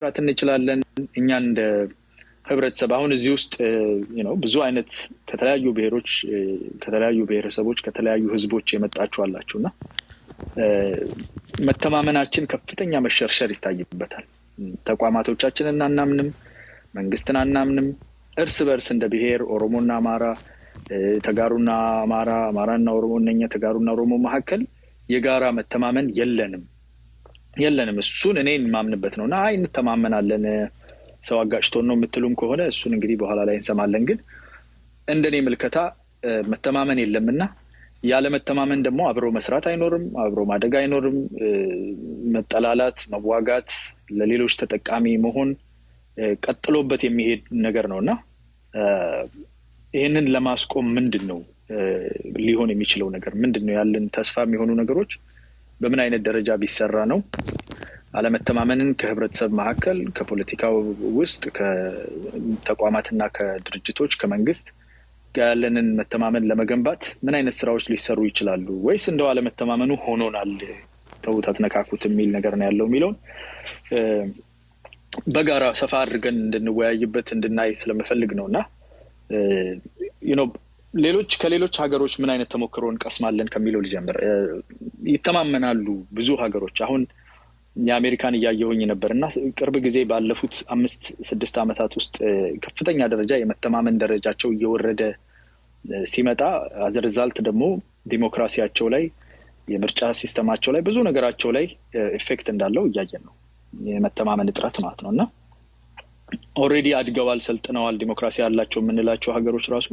መስራት እንችላለን እኛ እንደ ህብረተሰብ አሁን እዚህ ውስጥ ብዙ አይነት ከተለያዩ ብሔሮች ከተለያዩ ብሔረሰቦች ከተለያዩ ህዝቦች የመጣችሁ አላችሁና መተማመናችን ከፍተኛ መሸርሸር ይታይበታል ተቋማቶቻችንን አናምንም መንግስትን አናምንም እርስ በርስ እንደ ብሔር ኦሮሞና አማራ ተጋሩና አማራና ኦሮሞ ነኛ ተጋሩና ኦሮሞ መሐከል የጋራ መተማመን የለንም እሱን እኔን ማምንበት ነውና አይ እንተማመናለን ሰው አጋጭቶን ነው የምትሉም ከሆነ እሱን እንግዲህ በኋላ ላይ እንሰማለን ግን እንደኔ መልከታ መተማመን የለምና ያለ መተማመን ደግሞ አብሮ መስራት አይኖርም አብሮ ማደግ አይኖርም መጠላላት መዋጋት ለሌሎች ተጠቃሚ መሆን ቀጥሎበት የሚሄድ ነገር ነውና ይሄንን ለማስቆም ምንድነው ሊሆን የሚችለው ነገር ምንድነው ያለን ተስፋ የሚሆኑ ነገሮች በምን አይነት ደረጃ ቢሰራ ነው አለመተማመንን ከህብረተሰብ መሐከል ከፖለቲካው ውስጥ ከተቋማትና ከድርጅቶች ከመንግስት ያለንን መተማመን ለመገንባት ምን አይነት ስራዎች ሊሰሩ ይችላሉ ወይስ እንደው አለመተማመኑ ሆኖናል ተውታት ነካኩት የሚል ነገር ነው ያለው የሚለው በጋራ ሰፋ አድርገን እንድንወያይበት እንድናይ ስለምፈልግ ነውና ሌሎች ከሌሎች ሀገሮች ምን አይነት ተሞክሮ እንቀስማለን ከሚለው ልጀምር ይተማመናሉ ብዙ ሀገሮች አሁን የአሜሪካን ያያየሁኝ ነበርና ቅርብ ጊዜ ባለፉት 5-6 አመታት ውስጥ ከፍተኛ ደረጃ የመተማመን ደረጃቸው እየወረደ ሲመጣ አዝ ሪዛልት ደግሞ ዲሞክራሲያቸው ላይ የምርጫ ሲስተማቸው ላይ ብዙ ነገራቸው ላይ ኢፌክት እንዳለው ያያየን ነው የመተማመን እጥረት ማለት ነውና ኦሬዲ አድገዋል ሰልጥነዋል ዲሞክራሲ ያላቸው ምንላቸው ሀገሮች ራሱ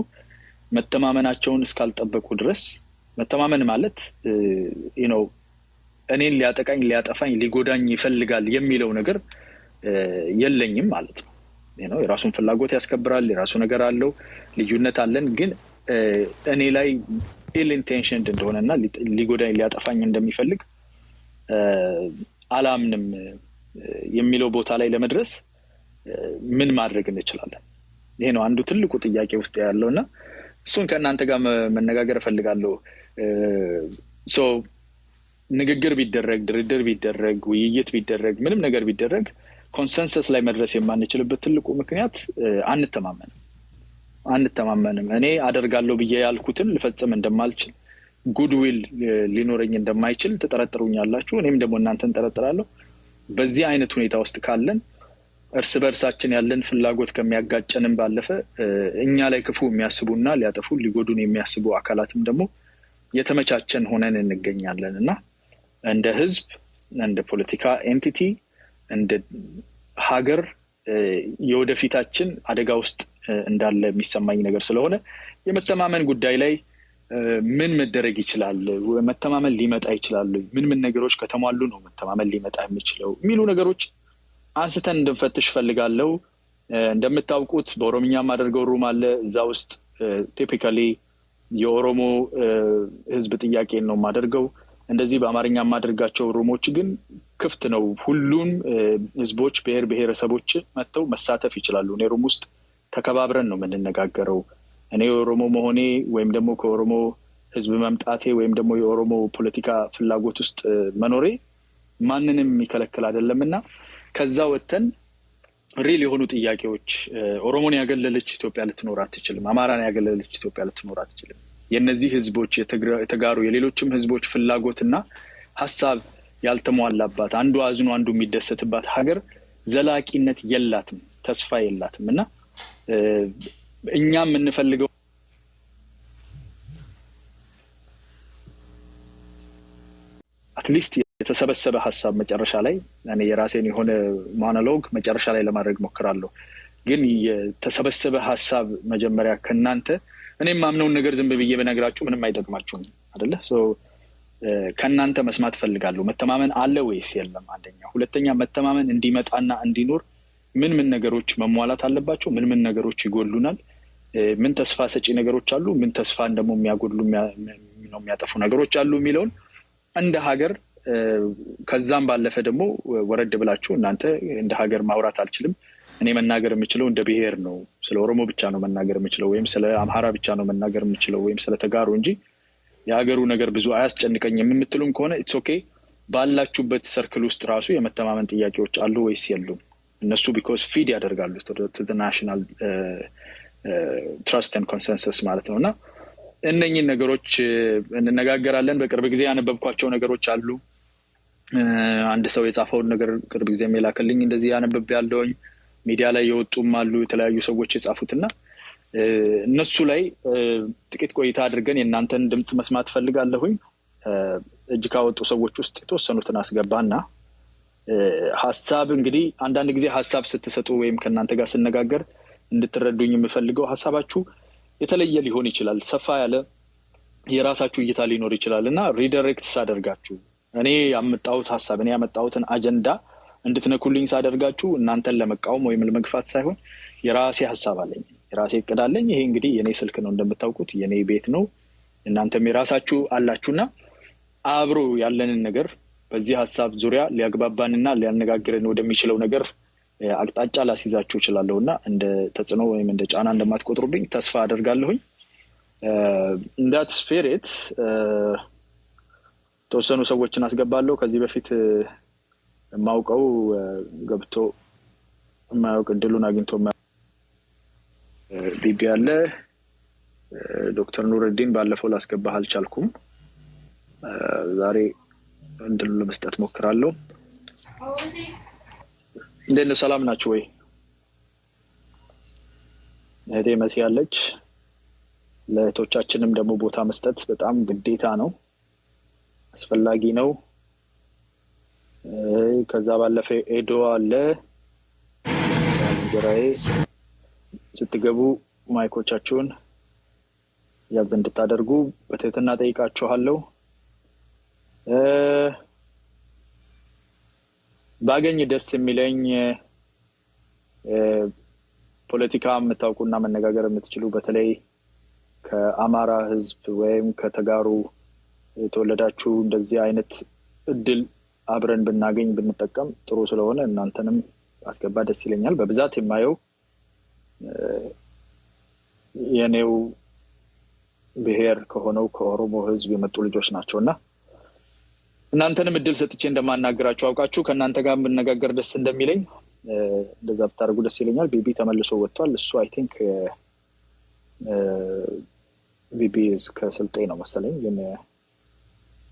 መተማመናቸውን እስካልጠበቁ ድረስ መተማመን ማለት እኔን ሊያጠቃኝ ሊያጠፋኝ ሊጎዳኝ ይፈልጋል የሚለው ነገር የለኝም ማለት ነው የራሱን ፍላጎት ያስከብራል የራሱ ነገር አለው ልዩነት አለን ግን እኔ ላይ ኢል ኢንቴንሽንድ እንደሆነና ሊጎዳኝ ሊያጠፋኝ እንደሚፈልግ አላምንም የሚለው ቦታ ላይ ለመድረስ ምን ማድረግ እንችላለን ይሄ ነው አንዱ ትልቁ ጥያቄ ውስጥ ያለውና እሱን ከእናንተ ጋር መነጋገር እፈልጋለሁ ንግግር ቢደረግ ድርድር ቢደረግ ውይይት ቢደረግ ምንም ነገር ቢደረግ ኮንሰንሰስ ላይ መድረስ የማንችልበት ትልቁ ምክንያት አንተማመንም እኔ አደርጋለሁ ብዬ ያልኩትን ልፈጽም እንደማልችል ጉድዊል ሊኖረኝ እንደማይችል ተጠረጥሩኛላችሁ እኔም ደግሞ እናንተን ተጠረጥራለሁ በዚህ አይነት ሁኔታ ውስጥ ካለን እርስ በርሳችን ያለን ፍላጎት ከሚያጋጨንም ባለፈ እኛ ላይ ክፉ የሚያስቡና ሊያጠፉ ሊጎዱን የሚያስቡ አካላትም ደግሞ የተመቻቸን ሆነን እንገኛለንና እንደ ህዝብ እንደ ፖለቲካ ኤንቲቲ እንደ ሀገር የወደፊታችን አደጋ ውስጥ እንዳለ የሚሰማኝ ነገር ስለሆነ የመተማመን ጉዳይ ላይ ምን መደረግ ይችላል መተማመን ሊመጣ ይችላል ምን ነገሮች ከተሟሉ ነው መተማመን ሊመጣ የሚችለው የሚሉ ነገሮች አንስተን እንድንፈትሽ ፈልጋለሁ እንደምታውቁት በኦሮምኛ ማደርገው ሩም አለ እዛ ውስጥ ቲፒካሊ የኦሮሞ ህዝብ ጥያቄ ነው ማደርገው እንደዚህ በአማርኛ ማደርጋቸው ሩሞች ግን ክፍት ነው ሁሉም ህዝቦች ብሔረሰቦች መጥተው መሳተፍ ይችላሉ እኔ ሩም ውስጥ ተከባብረን ነው የምንነጋገረው እኔ ኦሮሞ መሆኔ ወይም ደግሞ ከኦሮሞ ህዝብ መምጣቴ ወይም ደግሞ የኦሮሞ ፖለቲካ ፍላጎት ውስጥ መኖሬ ማንንም ይከለክል አይደለምና ከዛ ወተን ሪል የሆኑ ጥያቄዎች ኦሮሞን ያገለለች ኢትዮጵያ ልትኖር አትችልም አማራን ያገለለች ኢትዮጵያ ልትኖር አትችልም የነዚህ ህዝቦች የተጋሩ የሌሎችም ህዝቦች ፍላጎትና ሐሳብ ያልተሟላባት አንዱ አዝኖ አንዱ የሚደሰትባት ሀገር ዘላቂነት የላትም ተስፋ የላትምና እኛም እንፈልገው አትሊስት የተሰበሰበ ሐሳብ መጨረሻ ላይ እኔ የራሴን የሆነ ሞኖሎግ መጨረሻ ላይ ለማድረግ ሞክራለሁ ግን የተሰበሰበ ሐሳብ መጀመሪያ ከናንተ እኔም ማምነውን ነገር ዝም ብዬ በነግራችሁ ምንም አይጠቅማችሁም አይደለ ከናንተ መስማት ፈልጋለሁ መተማመን አለ ወይስ የለም አንደኛ ሁለተኛ መተማመን እንዲመጣና እንዲኖር ምን ነገሮች መሟላት አለባቸው ምን ነገሮች ይጎሉናል ምን ተስፋ ሰጪ ነገሮች አሉ ምን ተስፋን ደግሞ የሚያጎሉ የሚያጠፉ ነገሮች አሉ የሚለውን እንደ ሀገር ከዛም ባለፈ ደግሞ ወረድ ብላችሁ እናንተ እንደ ሀገር ማውራት አልችልም እኔ መናገር የምችለው እንደ ብሔር ነው ስለ ኦሮሞ ብቻ ነው መናገር የምችለው ወይም ስለ አምሃራ ብቻ ነው መናገር የምችለው ወይም ስለ ተጋሩ እንጂ የሀገሩ ነገር ብዙ አያስጨንቀኝም የምትሉም ከሆነ ኢትስ ኦኬ ባላችሁበት ሰርክል ውስጥ ራሱ የመተማመን ጥያቄዎች አሉ ወይስ የሉም እነሱ because feed ያደርጋሉ to the national trust and consensus ማለት ነውና እነኚህን ነገሮች እንነጋገራለን። በቅርብ ጊዜ ያነበብኳቸው ነገሮች አሉ። አንድ ሰው የጻፈውን ነገር ቅርብ ጊዜ የላከልኝ እንደዚህ ያነበብ ያለውኝ ሚዲያ ላይ የወጡም አሉ የተለያዩ ሰዎች የጻፉትና እነሱ ላይ ጥቂት ቆይታ አድርገን የእናንተን ድምጽ መስማት ፈልጋለሁኝ። እጅ ካወጡ ሰዎች ውስጥ የተወሰኑትን አስገባና ሐሳብ እንግዲህ አንዳንድ ጊዜ ሐሳብ ስትሰጡ ወይም ከናንተ ጋር ስነጋገር እንድትረዱኝ የምፈልገው ሐሳባችሁ የተለየ ሊሆን ይችላል፣ ሰፋ ያለ የራሳችሁ እይታ ሊኖር ይችላልና ሪዳይሬክት ሳደርጋችሁ እኔ ያመጣሁት ሐሳብ እኔ ያመጣሁትን አጀንዳ እንድትነኩልኝ ሳደርጋችሁ እናንተን ለመቃወም ወይም ለመግፋት ሳይሆን የራሴ ሐሳብ አለኝ፣ የራሴ እቅድ አለኝ። ይሄ እንግዲህ የኔ ስልክ ነው እንደምታውቁት፣ የኔ ቤት ነው። እናንተም የራሳችሁ አላችሁና አብሮ ያለንን ነገር በዚህ ሐሳብ ዙሪያ ሊያግባባንና ሊያነጋግረን ወደሚችለው ነገር አቅጣጫ ላስይዛችሁ እችላለሁና እንደ ተጽዕኖ ወይም እንደ ጫና እንደማትቆጥሩብኝ ተስፋ አደርጋለሁኝ። in that spirit ተወሰኑ ሰዎችን አስገባለሁ። ከዚህ በፊት ማውቀው ገብቶ ማውቅ ድሉን አግኝቶ ቢቢ አለ። ዶክተር ኑረዲን ባለፈው ላስገባህ አልቻልኩም። ዛሬ እንድሉ ለመስጠት ሞክራለሁ። እንደነ ሰላም ናችሁ ወይ? እህቴ መሲ ያለች። ለእህቶቻችንም ደግሞ ቦታ መስጠት በጣም ግዴታ ነው፣ አስፈላጊ ነው። ከዛ ባለፈ ኤዶ አለ። ጀራይ ስትገቡ ማይኮቻችሁን ያዝ እንድታደርጉ በትህትና ጠይቃችኋለሁ። ባገኝ ደስ የሚለኝ ፖለቲካ የምታውቁና መነጋገር የምትችሉ በተለይ ከአማራ ህዝብ ወይም ከተጋሩ የተወለዳችሁ እንደዚህ አይነት እድል አብረን ብናገኝ ብንጠቀም ጥሩ ስለሆነ እናንተንም አስገባ ደስ ይለኛል። በብዛት የማየው የኔው ብሔር ከሆነው ከኦሮሞ ህዝብ የመጡ ልጆች ናቸውና እናንተንም እድል ሰጥቼ እንደማናገራችሁ አውቃችሁ ከናንተ ጋር ብንነጋገር ደስ እንደሚለኝ እንደዛ ብታደርጉ ደስ ይለኛል። ቢቢ ተመልሶ ወጥቷል። እሱ አይ ቲንክ ቢቢ ከስልጤ ነው መሰለኝ፣ ግን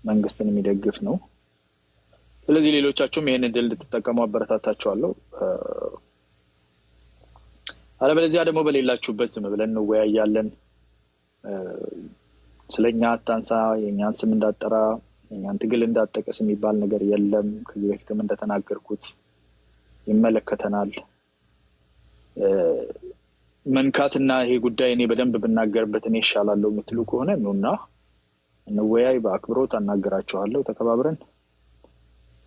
መንግስትን የሚደግፍ ነው። ስለዚህ ሌሎቻችሁም ይሄን እድል እንድትጠቀሙ አበረታታችኋለሁ። አለበለዚያ ደግሞ በሌላችሁበት ዝም ብለን እንወያያለን። ስለኛ አታንሳ፣ የኛን ስም እንዳጠራ፣ የኛን ትግል እንዳጠቀስ የሚባል ነገር የለም። ከዚህ በፊትም እንደተናገርኩት ይመለከተናል። መንካትና ይሄ ጉዳይ እኔ በደንብ ብናገርበት እኔ ይሻላለሁ የምትሉ ከሆነ ነውና እንወያይ። በአክብሮት አናገራችኋለሁ ተከባብረን።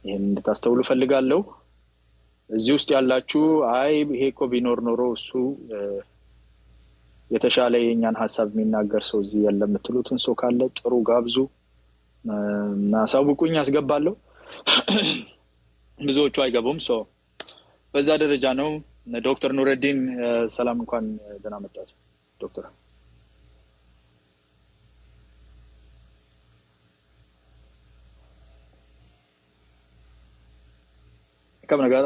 ይሄን እንድታስተውሉ ፈልጋለሁ። እዚህ ውስጥ ያላችሁ አይ ይሄ እኮ ቢኖር ኖሮ እሱ የተሻለ የኛን ሐሳብ የሚናገር ሰው እዚህ ያለ የምትሉትን ሰው ካለ ጥሩ ጋብዙ እና ሳውቁኝ አስገባለሁ። ብዙዎቹ አይገቡም። ሶ በዛ ደረጃ ነው። ዶክተር ኑረዲን ሰላም፣ እንኳን ደህና መጣችሁ ዶክተር። ከምን ጋር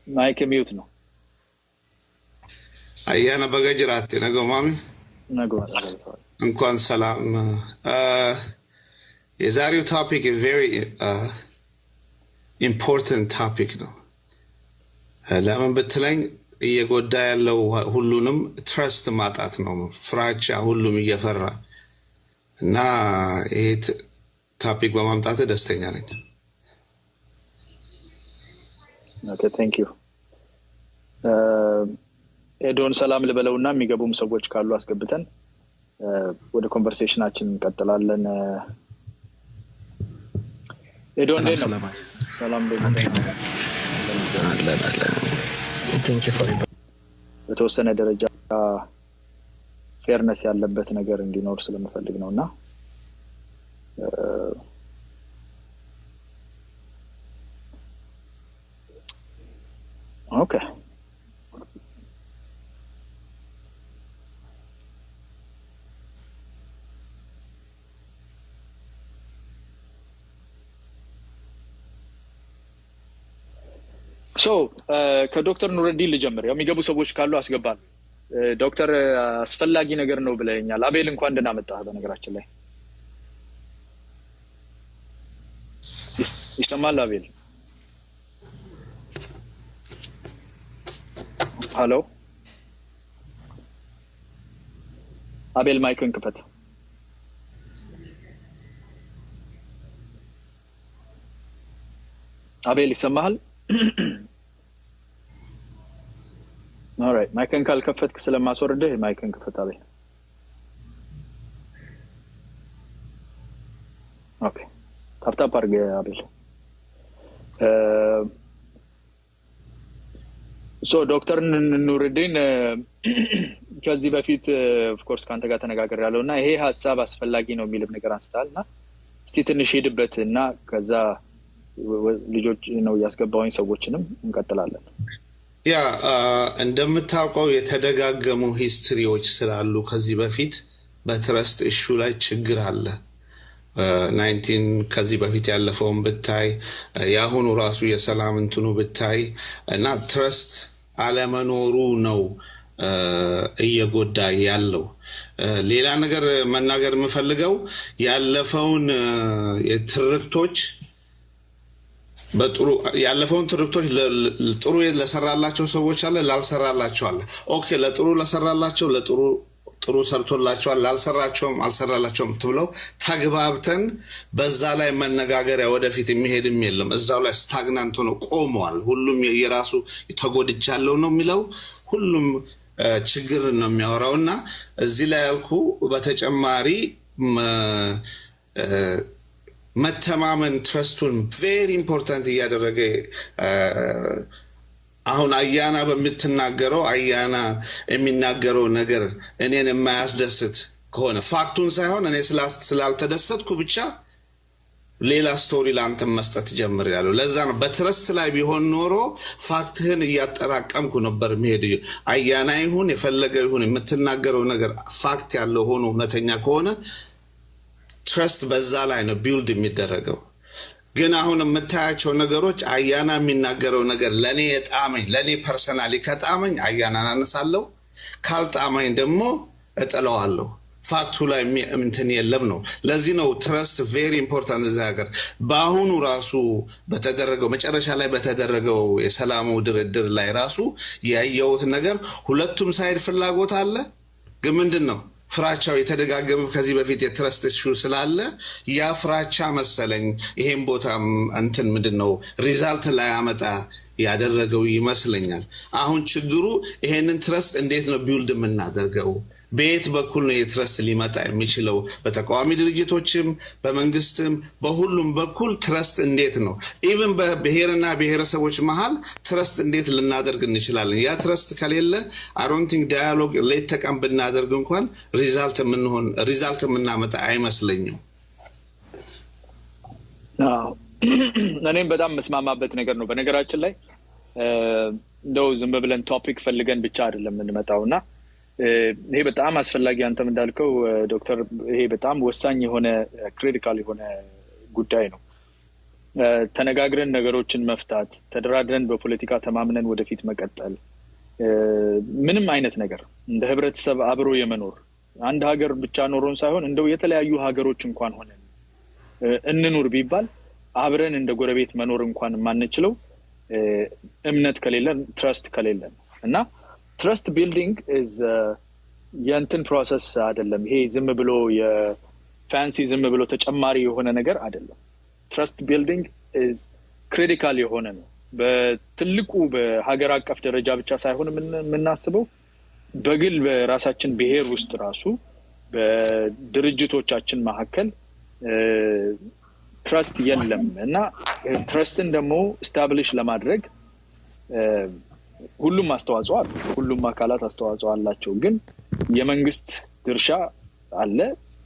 ማይክ ሚውት ነው? አያና በገጅራት ነገ ማሚ እንኳን ሰላም። የዛሬው ቶፒክ ቬሪ ኢምፖርታንት ቶፒክ ነው። ለምን ብትለኝ እየጎዳ ያለው ሁሉንም ትረስት ማጣት ነው፣ ፍራቻ፣ ሁሉም እየፈራ እና ይሄ ቶፒክ በማምጣት ደስተኛ ነኝ። ኦኬ ቴንክ ዩ። ኤዶን ሰላም ልበለውና የሚገቡም ሰዎች ካሉ አስገብተን ወደ ኮንቨርሴሽናችን እንቀጥላለን። ኤዶን ሰላም በተወሰነ ደረጃ ፌርነስ ያለበት ነገር እንዲኖር ስለምፈልግ ነውና ኦኬ ከዶክተር ኑረዲን ልጀምር። ያው የሚገቡ ሰዎች ካሉ አስገባል። ዶክተር አስፈላጊ ነገር ነው ብለኛል። አቤል እንኳን ደህና መጣህ። በነገራችን ላይ ይሰማል አቤል? ሄሎ አቤል ማይክን ክፈት። አቤል ይሰማሃል? ኦልራይት ማይክን ካልከፈትክ ስለማስወርድህ ማይክን ክፈት አቤል። ኦኬ ታፕታፕ አድርገህ አቤል። ዶክተር ኑረዲን ከዚህ በፊት ኦፍ ኮርስ ካንተ ጋር ተነጋግሬያለሁ እና ይሄ ሀሳብ አስፈላጊ ነው የሚልም ነገር አንስታልና እስቲ ትንሽ ሄድበት እና ከዛ ልጆች ነው ያስገባውኝ ሰዎችንም እንቀጥላለን። ያ እንደምታውቀው የተደጋገሙ ሂስትሪዎች ስላሉ ከዚህ በፊት በትረስት ኢሹ ላይ ችግር አለ። 19 ከዚህ በፊት ያለፈውን ብታይ ያሁኑ ራሱ የሰላም እንትኑ ብታይ እና ትረስት አለመኖሩ ነው እየጎዳ ያለው። ሌላ ነገር መናገር የምፈልገው ያለፈውን ትርክቶች በጥሩ ያለፈውን ትርክቶች ጥሩ ለሰራላቸው ሰዎች አለ፣ ላልሰራላቸው አለ። ኦኬ ለጥሩ ለሰራላቸው ጥሩ ሰርቶላቸዋል፣ ላልሰራቸውም አልሰራላቸውም ተብለው ተግባብተን በዛ ላይ መነጋገሪያ ወደፊት የሚሄድም የለም። እዛው ላይ ስታግናንት ሆኖ ቆመዋል። ሁሉም የራሱ ተጎድቻለሁ ነው የሚለው፣ ሁሉም ችግር ነው የሚያወራውና እዚህ ላይ ያልኩ በተጨማሪ መተማመን ትረስቱን ቬሪ ኢምፖርታንት እያደረገ አሁን አያና በምትናገረው አያና የሚናገረው ነገር እኔን የማያስደስት ከሆነ ፋክቱን ሳይሆን እኔ ስላልተደሰትኩ ብቻ ሌላ ስቶሪ ላንተ መስጠት ጀምሬያለሁ። ለዛ ነው በትረስት ላይ ቢሆን ኖሮ ፋክትህን እያጠራቀምኩ ነበር መሄድ። አያና ይሁን የፈለገው ይሁን የምትናገረው ነገር ፋክት ያለው ሆኖ እውነተኛ ከሆነ ትረስት በዛ ላይ ነው ቢልድ የሚደረገው። ግን አሁን የምታያቸው ነገሮች አያና የሚናገረው ነገር ለኔ የጣመኝ ለኔ ፐርሰናሊ ከጣመኝ አያናን አነሳለሁ፣ ካልጣመኝ ደግሞ እጥለዋለሁ። ፋክቱ ላይ እንትን የለም ነው። ለዚህ ነው ትረስት ቬሪ ኢምፖርታንት እዚህ ሀገር። በአሁኑ ራሱ በተደረገው መጨረሻ ላይ በተደረገው የሰላሙ ድርድር ላይ ራሱ ያየሁት ነገር ሁለቱም ሳይድ ፍላጎት አለ። ግን ምንድን ነው ፍራቻው የተደጋገመ ከዚህ በፊት የትረስት ኢሹ ስላለ ያ ፍራቻ መሰለኝ ይሄን ቦታ እንትን ምንድነው ሪዛልት ላይ አመጣ ያደረገው ይመስለኛል። አሁን ችግሩ ይሄንን ትረስት እንዴት ነው ቢልድ የምናደርገው? በየት በኩል ነው የትረስት ሊመጣ የሚችለው? በተቃዋሚ ድርጅቶችም በመንግስትም በሁሉም በኩል ትረስት እንዴት ነው ኢቭን በብሔርና ብሔረሰቦች መሃል ትረስት እንዴት ልናደርግ እንችላለን? ያ ትረስት ከሌለ አይ ዶንት ቲንክ ዳያሎግ ሌት ተቀን ብናደርግ እንኳን ሪዛልት የምናመጣ አይመስለኝም። እኔም በጣም መስማማበት ነገር ነው። በነገራችን ላይ እንደው ዝም ብለን ቶፒክ ፈልገን ብቻ አይደለም የምንመጣውና ይሄ በጣም አስፈላጊ አንተም እንዳልከው ዶክተር ይሄ በጣም ወሳኝ የሆነ ክሪቲካል የሆነ ጉዳይ ነው። ተነጋግረን ነገሮችን መፍታት፣ ተደራድረን በፖለቲካ ተማምነን ወደፊት መቀጠል፣ ምንም አይነት ነገር እንደ ህብረተሰብ አብሮ የመኖር አንድ ሀገር ብቻ ኖሮን ሳይሆን እንደው የተለያዩ ሀገሮች እንኳን ሆነን እንኑር ቢባል አብረን እንደ ጎረቤት መኖር እንኳን የማንችለው እምነት ከሌለን ትረስት ከሌለን እና ትረስት ቢልዲንግ ኢዝ የእንትን ፕሮሰስ አይደለም። ይሄ ዝም ብሎ የፋንሲ ዝም ብሎ ተጨማሪ የሆነ ነገር አይደለም። ትረስት ቢልዲንግ ኢዝ ክሪቲካል የሆነ ነው። በትልቁ በሀገር አቀፍ ደረጃ ብቻ ሳይሆን የምናስበው በግል በራሳችን ብሔር ውስጥ ራሱ በድርጅቶቻችን መካከል ትረስት የለም እና ትረስትን ደግሞ ስታብሊሽ ለማድረግ ሁሉም አስተዋጽኦ አለ። ሁሉም አካላት አስተዋጽኦ አላቸው። ግን የመንግስት ድርሻ አለ፣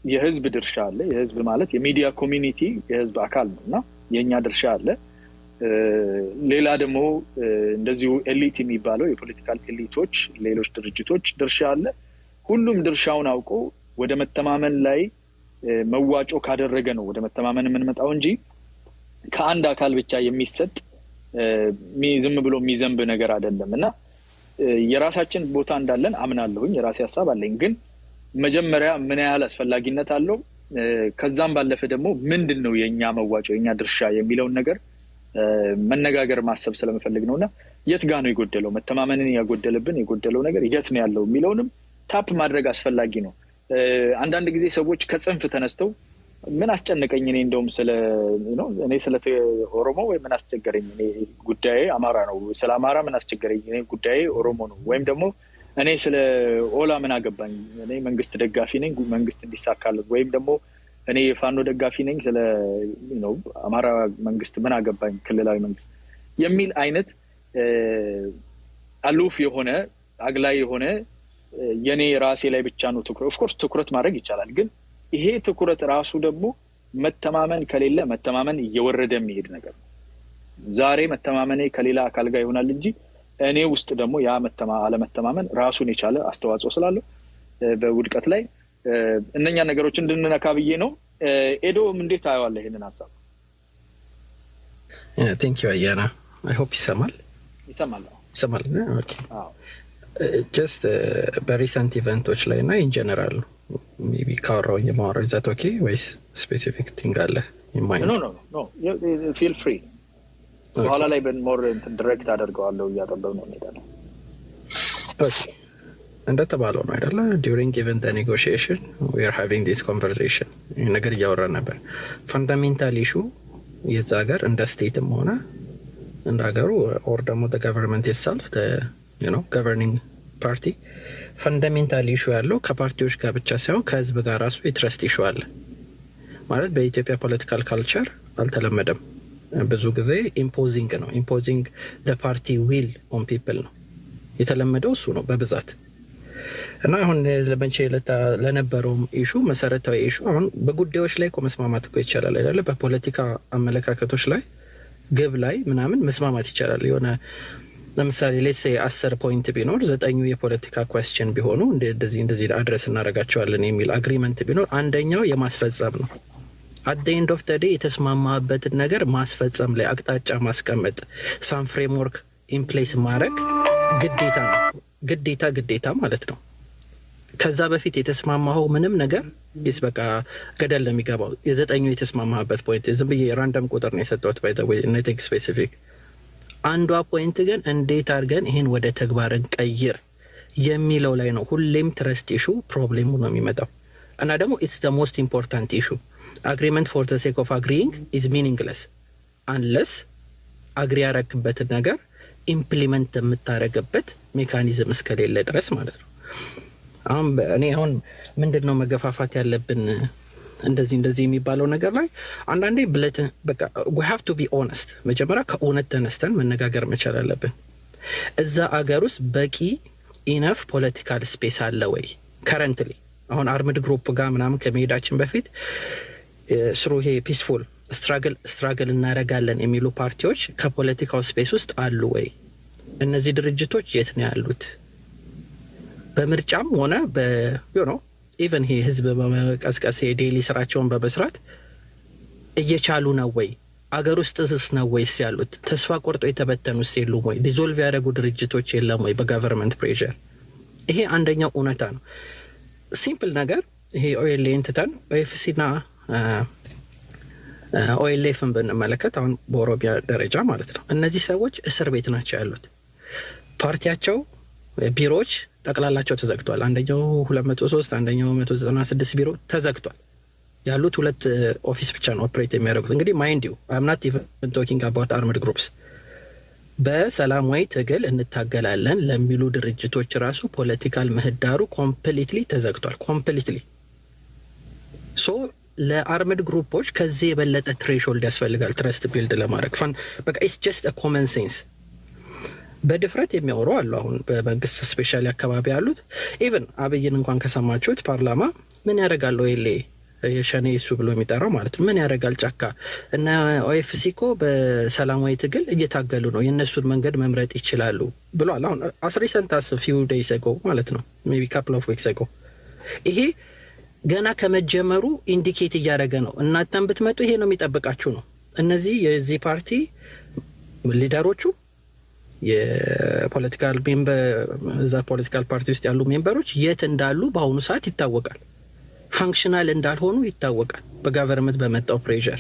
የህዝብ ድርሻ አለ። የህዝብ ማለት የሚዲያ ኮሚኒቲ የህዝብ አካል ነውና የኛ ድርሻ አለ። ሌላ ደግሞ እንደዚሁ ኤሊት የሚባለው የፖለቲካል ኤሊቶች ሌሎች ድርጅቶች ድርሻ አለ። ሁሉም ድርሻውን አውቆ ወደ መተማመን ላይ መዋጮ ካደረገ ነው ወደ መተማመን የምንመጣው እንጂ ከአንድ አካል ብቻ የሚሰጥ ዝም ብሎ የሚዘንብ ነገር አይደለም እና የራሳችን ቦታ እንዳለን አምናለሁኝ የራሴ ሐሳብ አለኝ ግን መጀመሪያ ምን ያህል አስፈላጊነት አለው ከዛም ባለፈ ደግሞ ምንድነው የኛ መዋጮ የኛ ድርሻ የሚለውን ነገር መነጋገር ማሰብ ስለምፈልግ ነውና የት ጋር ነው የጎደለው መተማመንን ያጎደለብን የጎደለው ነገር የት ነው ያለው የሚለውንም ታፕ ማድረግ አስፈላጊ ነው አንዳንድ ጊዜ ሰዎች ከጽንፍ ተነስተው ምን አስጨነቀኝ እኔ እንደውም እኔ ስለ ኦሮሞ ወይ ምን አስቸገረኝ እኔ ጉዳዬ አማራ ነው ስለ አማራ ምን አስቸገረኝ እኔ ጉዳዬ ኦሮሞ ነው ወይም ደግሞ እኔ ስለ ኦላ ምን አገባኝ እኔ መንግስት ደጋፊ ነኝ መንግስት እንዲሳካለት ወይም ደግሞ እኔ የፋኖ ደጋፊ ነኝ ስለ አማራ መንግስት ምን አገባኝ ክልላዊ መንግስት የሚል አይነት አሉፍ የሆነ አግላይ የሆነ የኔ ራሴ ላይ ብቻ ነው ትኩረት ኦፍ ኮርስ ትኩረት ማድረግ ይቻላል ግን ይሄ ትኩረት ራሱ ደግሞ መተማመን ከሌለ መተማመን እየወረደ የሚሄድ ነገር ነው ዛሬ መተማመኔ ከሌላ አካል ጋር ይሆናል እንጂ እኔ ውስጥ ደግሞ ያ አለመተማመን ራሱን የቻለ አስተዋጽኦ ስላለው በውድቀት ላይ እነኛ ነገሮች እንድንነካ ብዬ ነው ኤዶ እንዴት ታየዋለህ ይሄንን ሐሳብ Thank you Ayana I hope ይሰማል ኦኬ just በሪሰንት ኢቨንቶች ላይ እና in general maybe ካወራው የማወራው is that okay ወይስ specific thing አለ in mind no feel free በኋላ ላይ ሞር ዳይሬክት አደርገዋለሁ እያጠበብ ነው እንሄዳለን ኦኬ እንደተባለው ነው አይደለ during even the negotiation we are having this conversation ነገር እያወራን ነበር fundamental issue የዛ ሀገር እንደ ስቴትም ሆነ እንደ ሀገሩ or ደግሞ the government itself the governing party fundamental issue ያለው ከፓርቲዎች ጋር ብቻ ሳይሆን ከህዝብ ጋር ራሱ የትረስት issue አለ ማለት በኢትዮጵያ ፖለቲካል ካልቸር አልተለመደም ብዙ ጊዜ imposing the party will on people ነው የተለመደው እሱ ነው በብዛት እና አሁን ለመቼ ለነበረው ኢሹ መሰረታዊ ኢሹ አሁን በጉዳዮች ላይ መስማማት እኮ ይቻላል አይደለ በፖለቲካ አመለካከቶች ላይ ግብ ላይ ምናምን መስማማት ይቻላል የሆነ ለምሳሌ let's say 10 ፖይንት ቢኖር 9 የፖለቲካ question ቢሆኑ እንደዚህ አድረስ እናረጋቸዋለን የሚል አግሪመንት ቢኖር አንደኛው የማስፈጸም ነው at the end of the day የተስማማበትን ነገር ማስፈጸም ላይ አቅጣጫ ማስቀመጥ some framework in place ማድረግ ግዴታ ማለት ነው ከዛ በፊት የተስማማው ምንም ነገር በቃ ገደል ለሚገባው የዘጠኙ የተስማማበት ፖይንት ዝም ብዬ ራንደም ቁጥር ነው የሰጠሁት by the way nothing specific አንዷ ፖይንት ግን እንዴት አድርገን ይሄን ወደ ተግባርን ቀይር የሚለው ላይ ነው ሁሌም ትረስት ኢሹ ፕሮብሌሙ ነው የሚመጣው እና ደግሞ it's the most important issue agreement for the sake of agreeing is meaningless unless agree ያረክበት ነገር ኢምፕሊመንት የምታረግበት ሜካኒዝም እስከሌለ ድረስ ማለት ነው አሁን ምንድነው መገፋፋት ያለብን እንደዚህ የሚባለው ነገር ላይ አንዳንዴ በቃ we have to be honest መጀመሪያ ከእውነት ተነስተን መነጋገር መቻል አለብን እዛ አገር ውስጥ በቂ enough political space አለ ወይ currently አሁን አርምድ ግሩፕ ጋር ምናምን ከመሄዳችን በፊት ስሩሄ ፒስፉል ስትራግል እናረጋለን የሚሉ ፓርቲዎች ከፖለቲካው ስፔስ ውስጥ አሉ ወይ እነዚህ ድርጅቶች የት ነው ያሉት በምርጫም ሆነ ኢቨን ይሄ ህዝብ በመቀስቀስ የዴሊ ስራቸውን በመስራት እየቻሉ ነው ወይ አገር ውስጥስ ነው ወይስ ያሉት ተስፋ ቆርጦ የተበተኑስ የሉም ወይ ዲዞልቭ ያደረጉ ድርጅቶች የለም ወይ በጋቨርንመንት ፕሬሸር ይሄ አንደኛው እውነታ ነው ሲምፕል ነገር ይሄ ኦኤልኤን ተን ኦኤፍሲና ኦኤልኤፍን ብንመለከት አሁን በኦሮሚያ ደረጃ ማለት ነው እነዚህ ሰዎች እስር ቤት ናቸው ያሉት ፓርቲያቸው ቢሮዎች ጠቅላላቸው ተዘግቷል አንደኛው 203 አንደኛው 196 ቢሮ ተዘግቷል ያሉት ሁለት ኦፊስ ብቻ ነው ኦፕሬት የሚያደርጉት እንግዲህ ማይንድ ዩ I'm not even talking about armed groups በሰላማዊ ትግል እንታገላለን ለሚሉ ድርጅቶች ራሱ ፖለቲካል ምህዳሩ ኮምፕሊትሊ ተዘግቷል ኮምፕሊትሊ ሶ ለአርምድ ግሩፖች ከዚህ የበለጠ ትሬሾልድ ያስፈልጋል ትረስት ቢልድ ለማድረግ በቃ it's just a common sense በድፍረት የሚያወሩ አሉ አሁን በመንግስት ስፔሻሊ አካባቢ ያሉት ኢቭን አብይን እንኳን ከሰማችሁት ፓርላማ ምን ያደርጋል የሸኔ እሱ ብሎ የሚጠራው ማለት ምን ያደርጋል ጫካ እና ኦኤፍሲኮ በሰላማዊ ትግል እየታገሉ ነው የነሱን መንገድ መምረጥ ይችላሉ ብሏል አሁን recent few days ago ማለት ነው maybe couple of weeks ago ይሄ ገና ከመጀመሩ ኢንዲኬት እያደረገ ነው እናንተም ብትመጡ ይሄ ነው የሚጠብቃችሁ ነው እነዚህ የዚህ ፓርቲ ሊደሮቹ የፖለቲካል ሜምበር እዛ ፖለቲካል ፓርቲ ውስጥ ያሉ ሜምበሮች የት እንዳሉ በአሁኑ ሰዓት ይታወቃል። ፋንክሽናል እንዳልሆኑ ይታወቃል። በጋቨርንመንት በመጣው ፕሬሸር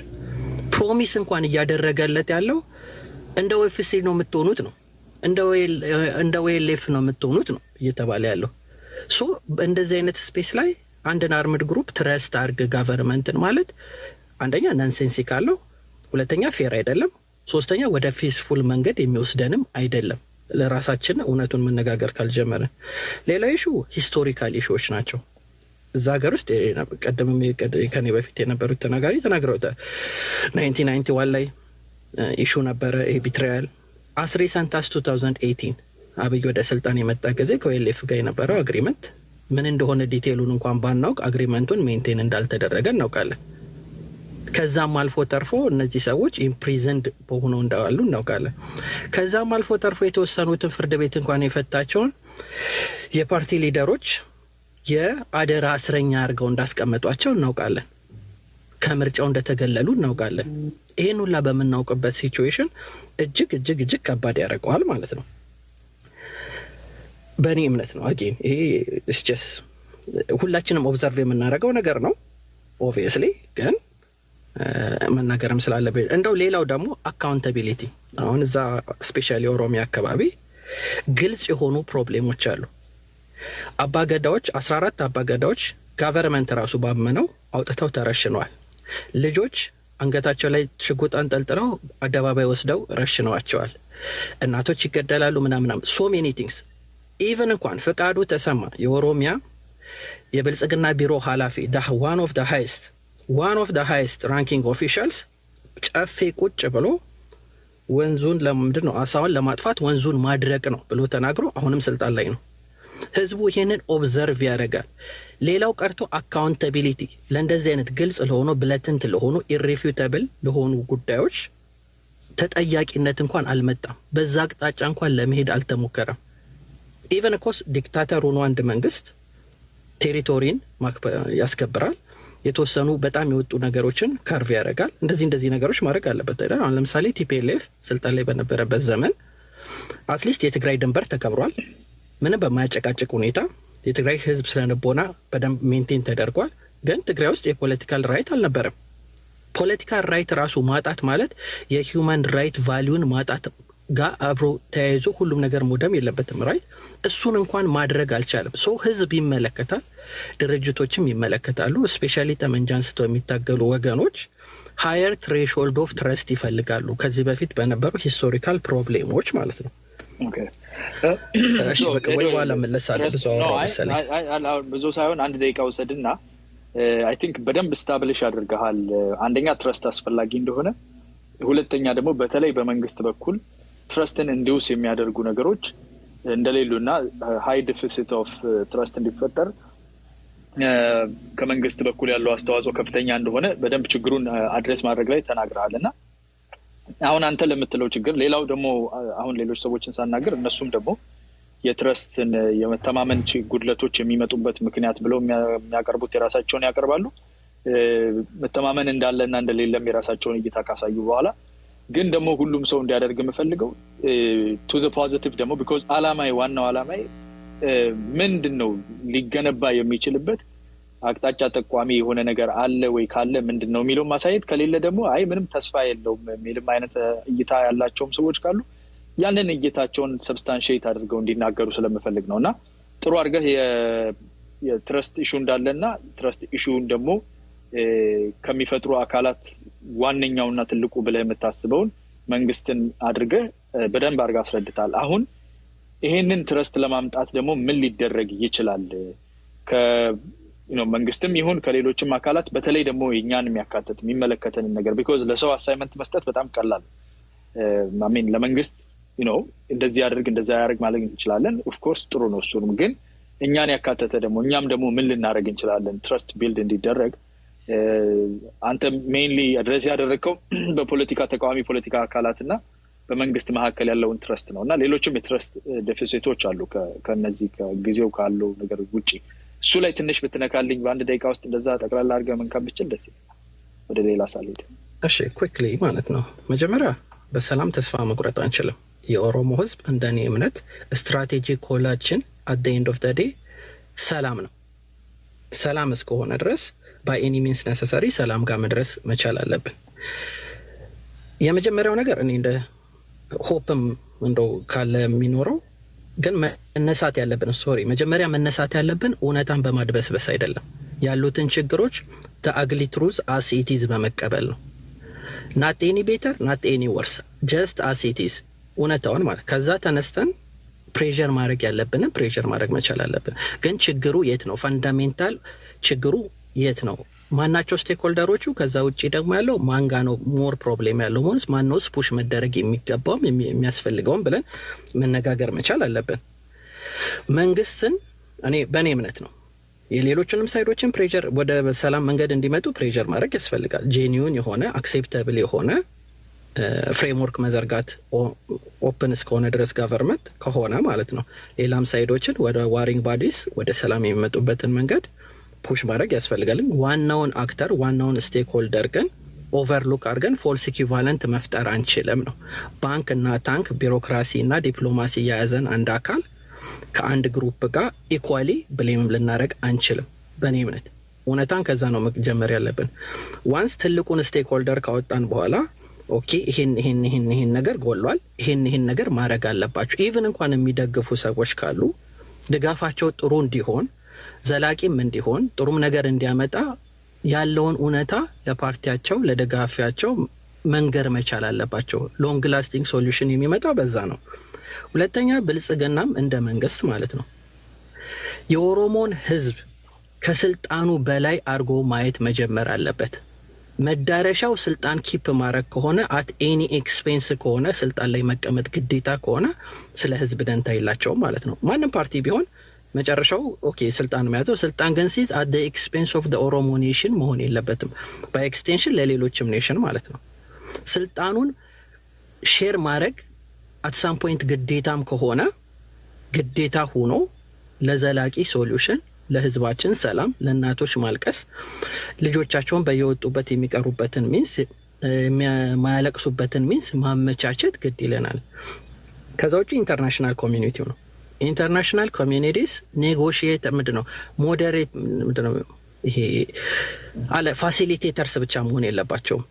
ፕሮሚስ እንኳን እያደረገለት ያለው እንደ ኦኤፍሲ ነው የምትሆኑት ነው፣ እንደ ኦኤልኤፍ ነው የምትሆኑት ነው እየተባለ ያለው። ሶ እንደዚህ አይነት ስፔስ ላይ አንድን አርምድ ግሩፕ ትረስት አርግ ጋቨርንመንትን ማለት አንደኛ ናንሴንሲካል ነው፣ ሁለተኛ ፌር አይደለም፣ ሶስተኛ ወደ ፒስፉል መንገድ የሚወስደንም አይደለም። ለራሳችን እውነቱን መነጋገር ካልጀመረን ሌላ ኢሹ ሂስቶሪካል ኢሹዎች ናቸው። እዛ ሀገር ውስጥ ቀደም ከኔ በፊት የነበሩት ተናግረውታል። 1991 ላይ ኢሹ ነበረ ቢትሪያል as recent as 2018 አብይ ወደ ስልጣን የመጣ ጊዜ ከኦኤልኤፍ ጋር የነበረው አግሪመንት ምን እንደሆነ ዲቴይሉን እንኳን ባናውቅ አግሪመንቱን ሜንቴን እንዳልተደረገ እናውቃለን። ከዛም አልፎ ተርፎ እነዚህ ሰዎች ኢምፕሪዝንድ በሆነው እንዳሉ እናውቃለን። ከዛም አልፎ ተርፎ የተወሰኑትን ፍርድ ቤት እንኳን የፈታቸውን የፓርቲ ሊደሮች የአደራ እስረኛ አድርገው እንዳስቀመጧቸው እናውቃለን። ከምርጫው እንደተገለሉ እናውቃለን። ይሄን ሁላ በምናውቅበት ሲቹዌሽን እጅግ ከባድ ያደርገዋል ማለት ነው። በእኔ እምነት ነው። አጌን ይሄ እስቸስ ሁላችንም ኦብዘርቭ የምናደርገው ነገር ነው። ኦብቪየስሊ ግን መናገርም ስላለብኝ እንደው ሌላው ደግሞ አካውንታቢሊቲ። አሁን እዛ ስፔሻሊ ኦሮሚያ አካባቢ ግልጽ የሆኑ ፕሮብሌሞች አሉ። አባገዳዎች 14 አባገዳዎች ጋቨርንመንት ራሱ ባመነው አውጥተው ተረሽነዋል። ልጆች አንገታቸው ላይ ሽጉጥ አንጠልጥለው አደባባይ ወስደው ረሽነዋቸዋል። እናቶች ይገደላሉ ምናምን ሶ ሜኒ ቲንግስ። ኢቨን እንኳን ፍቃዱ ተሰማ የኦሮሚያ የብልጽግና ቢሮ ኃላፊ one of the highest ranking officials ጨፌ ቁጭ ብሎ ወንዙን ለምንድን ነው አሳውን ለማጥፋት ወንዙን ማድረቅ ነው ብሎ ተናግሮ አሁንም ስልጣን ላይ ነው። ህዝቡ ይሄንን ኦብዘርቭ ያደርጋል። ሌላው ቀርቶ አካውንታቢሊቲ ለእንደዚህ አይነት ግልጽ ለሆኑ ብለትንት ለሆኑ ኢሬፊዩታብል ለሆኑ ጉዳዮች ተጠያቂነት እንኳን አልመጣም። በዛ አቅጣጫ እንኳን ለመሄድ አልተሞከረም። ኢቨን ኮስ ዲክታተር ሆኖ አንድ መንግስት ቴሪቶሪን ያስከብራል፣ የተወሰኑ በጣም የወጡ ነገሮችን ካርቭ ያደርጋል። እንደዚህ ነገሮች ማድረግ አለበት አይደል? አሁን ለምሳሌ ቲፒኤልኤፍ ስልጣን ላይ በነበረበት ዘመን አትሊስት የትግራይ ድንበር ተከብሯል። ምንም በማያጨቃጭቅ ሁኔታ የትግራይ ህዝብ ስለነበና በደንብ ሜንቴን ተደርጓል። ግን ትግራይ ውስጥ የፖለቲካል ራይት አልነበረም። ፖለቲካል ራይት ራሱ ማጣት ማለት የሂውማን ራይት ቫልዩን ማጣት ጋር አብሮ ተያይዞ ሁሉም ነገር ሞደም የለበትም። ራይት እሱን እንኳን ማድረግ አልቻለም። ሶ ህዝብ ይመለከታል፣ ድርጅቶችም ይመለከታሉ። ስፔሻሊ ጠመንጃ አንስተው የሚታገሉ ወገኖች ሃየር ትሬሽሆልድ ኦፍ ትረስት ይፈልጋሉ፣ ከዚህ በፊት በነበሩ ሂስቶሪካል ፕሮብሌሞች ማለት ነው። እሺ በቃ ወይ በኋላ መለሳለሁ። ብዙ ሳይሆን አንድ ደቂቃ ወሰድና አይ ቲንክ በደንብ ስታብሊሽ አድርገሃል። አንደኛ ትረስት አስፈላጊ እንደሆነ፣ ሁለተኛ ደግሞ በተለይ በመንግስት በኩል ትረስትን እንዲውስ የሚያደርጉ ነገሮች እንደሌሉና ሃይ ዲፊሲት ኦፍ ትረስት እንዲፈጠር ከመንግስት በኩል ያለው አስተዋጽኦ ከፍተኛ እንደሆነ በደንብ ችግሩን አድሬስ ማድረግ ላይ ተናግረሃልና አሁን አንተ ለምትለው ችግር ሌላው ደግሞ አሁን ሌሎች ሰዎችን ሳናገር እነሱም ደግሞ የትረስትን የመተማመን ጉድለቶች የሚመጡበት ምክንያት ብለው የሚያቀርቡት የራሳቸውን ያቀርባሉ። መተማመን እንዳለና እንደሌለም የራሳቸውን እይታ ካሳዩ በኋላ ግን ደግሞ ሁሉም ሰው እንዲያደርግ የምፈልገው ቱ ዘ ፖዚቲቭ ደግሞ ቢኮዝ ዋናው አላማዬ ምንድነው ሊገነባ የሚችልበት አቅጣጫ ጠቋሚ የሆነ ነገር አለ ወይ ካለ ምንድነው የሚለው ማሳየት፣ ከሌለ ደግሞ አይ ምንም ተስፋ የለውም የሚልም አይነት እይታ ያላቸውም ሰዎች ካሉ ያንን እይታቸውን ሰብስታንሺየት አድርገው እንዲናገሩ ስለምፈልግ ነውና ጥሩ አድርገህ የትረስት ኢሹ እንዳለና ትረስት ኢሹን ደግሞ ከሚፈጥሩ አካላት ዋነኛውና ትልቁ ብለህ የምታስበውን መንግስትን አድርገህ በደንብ አድርገህ አስረድታል። አሁን ይሄንን ትረስት ለማምጣት ደግሞ ምን ሊደረግ ይችላል? መንግስትም ይሁን ከሌሎችም አካላት በተለይ ደግሞ የኛን የሚያካትት የሚመለከተንን ነገር ቢኮዝ ለሰው አሳይመንት መስጠት በጣም ቀላል አሜን ለመንግስት እንደዚህ ያደርግ እንደዛ ያደርግ ማለት እንችላለን። ኦፍ ኮርስ ጥሩ ነው። እሱንም ግን እኛን ያካተተ ደግሞ እኛም ደግሞ ምን ልናደርግ እንችላለን ትረስት ቢልድ እንዲደረግ? አንተ ሜይንሊ አድሬስ ያደረግከው በፖለቲካ ተቃዋሚ ፖለቲካ አካላትና በመንግስት መካከል ያለውን ትረስት ነውና ሌሎችም የትረስት ዴፊሲቶች አሉ ከነዚህ ከጊዜው ካለው ነገር ውጪ። እሱ ላይ ትንሽ ብትነካልኝ በአንድ ደቂቃ ውስጥ እንደዛ ጠቅላላ አድርገህ መንካት ብችል ደስ ይላል። ወደ ሌላ ሳልሄድ እሺ ኩዊክሊ ማለት ነው። መጀመሪያ በሰላም ተስፋ መቁረጥ አንችልም። የኦሮሞ ህዝብ እንደኔ እምነት ስትራቴጂክ ጎላችን አት ዘ ኤንድ ኦፍ ዘ ዴይ ሰላም ነው። ሰላም እስከሆነ ድረስ ባይ ኤኒ ሚንስ ነሰሰሪ ሰላም ጋር መድረስ መቻል አለብን። የመጀመሪያው ነገር እኔ እንደ ሆፕም እንደው ካለ የሚኖረው ግን መጀመሪያ መነሳት ያለብን እውነታን በማድበስበስ አይደለም። ያሉትን ችግሮች the ትሩዝ as it is በመቀበል ነው። not any better not any worse just as it is እውነታውን ማለት ከዛ ተነስተን ፕሬሸር ማድረግ ያለብን ፕሬሸር ማድረግ መቻል አለብን። ግን ችግሩ የት ነው? ፈንዳሜንታል ችግሩ የት ነው? ማናቸው ስቴክሆልደሮቹ? ከዛ ውጪ ደግሞ ያለው ማንጋ ነው ሞር ፕሮብሌም ያለው ሆነስ ማንነውስ ፑሽ መደረግ የሚገባውም የሚያስፈልገውም ብለን መነጋገር መቻል አለብን። መንግስትን እኔ በእኔ እምነት ነው የሌሎችንም ሳይዶችን ፕሬሸር ወደ ሰላም መንገድ እንዲመጡ ፕሬሸር ማድረግ ያስፈልጋል። ጄኒዩን የሆነ አክሴፕታብል የሆነ ፍሬምወርክ መዘርጋት ኦፕን እስከሆነ ድረስ ጋቨርንመንት ከሆነ ማለት ነው። ሌላም ሳይዶችን ወደ ዋሪንግ ባዲስ ወደ ሰላም የሚመጡበትን መንገድ ፑሽ ማድረግ ያስፈልጋል። ዋናውን አክተር ዋናውን ስቴክሆልደር ግን ኦቨርሉክ አድርገን ፎልስ ኢኩቫለንት መፍጠር አንችልም ነው። ባንክ እና ታንክ ቢሮክራሲ እና ዲፕሎማሲ የያዘን አንድ አካል ከአንድ ግሩፕ ጋር ኢኳሊ ብሌምም ልናደረግ አንችልም። በእኔ እምነት እውነታን ከዛ ነው መጀመር ያለብን። ዋንስ ትልቁን ስቴክሆልደር ካወጣን በኋላ ኦኬ ይሄን ነገር ጎሏል፣ ይሄን ነገር ማድረግ አለባችሁ። ኢቭን እንኳን የሚደግፉ ሰዎች ካሉ ድጋፋቸው ጥሩ እንዲሆን ዘላቂም እንዲሆን ጥሩም ነገር እንዲያመጣ ያለውን እውነታ ለፓርቲያቸው ለደጋፊያቸው መንገር መቻል አለባቸው። ሎንግ ላስቲንግ ሶሉሽን የሚመጣው በዛ ነው። ሁለተኛ ብልጽግናም እንደ መንግስት ማለት ነው የኦሮሞን ህዝብ ከስልጣኑ በላይ አድርጎ ማየት መጀመር አለበት። መዳረሻው ስልጣን ኪፕ ማድረግ ከሆነ አት ኤኒ ኤክስፔንስ ከሆነ ስልጣን ላይ መቀመጥ ግዴታ ከሆነ ስለ ህዝብ ደንታ የላቸውም ማለት ነው። ማንም ፓርቲ ቢሆን መጨረሻው ኦኬ ስልጣን መያዘው ስልጣን ግን ሲዝ አት ዘ ኤክስፔንስ ኦፍ ዘ ኦሮሞ ኔሽን መሆን የለበትም። ባይ ኤክስቴንሽን ለሌሎችም ኔሽን ማለት ነው። ስልጣኑን ሼር ማድረግ አት ሳም ፖይንት ግዴታም ከሆነ ግዴታ ሆኖ ለዘላቂ ሶሉሽን ለህዝባችን ሰላም ለእናቶች ማልቀስ ልጆቻቸውን በየወጡበት የሚቀሩበትን ሚንስ የማያለቅሱበትን ሚንስ ማመቻቸት ግድ ይለናል። ከዛ ውጪ ኢንተርናሽናል ኮሚኒቲው ነው። ኢንተርናሽናል ኮሚኒቲስ ኔጎሽዬት ምንድነው ሞዴሬት ምንድነው ይሄ አለ ፋሲሊቴተርስ ብቻ መሆን የለባቸውም።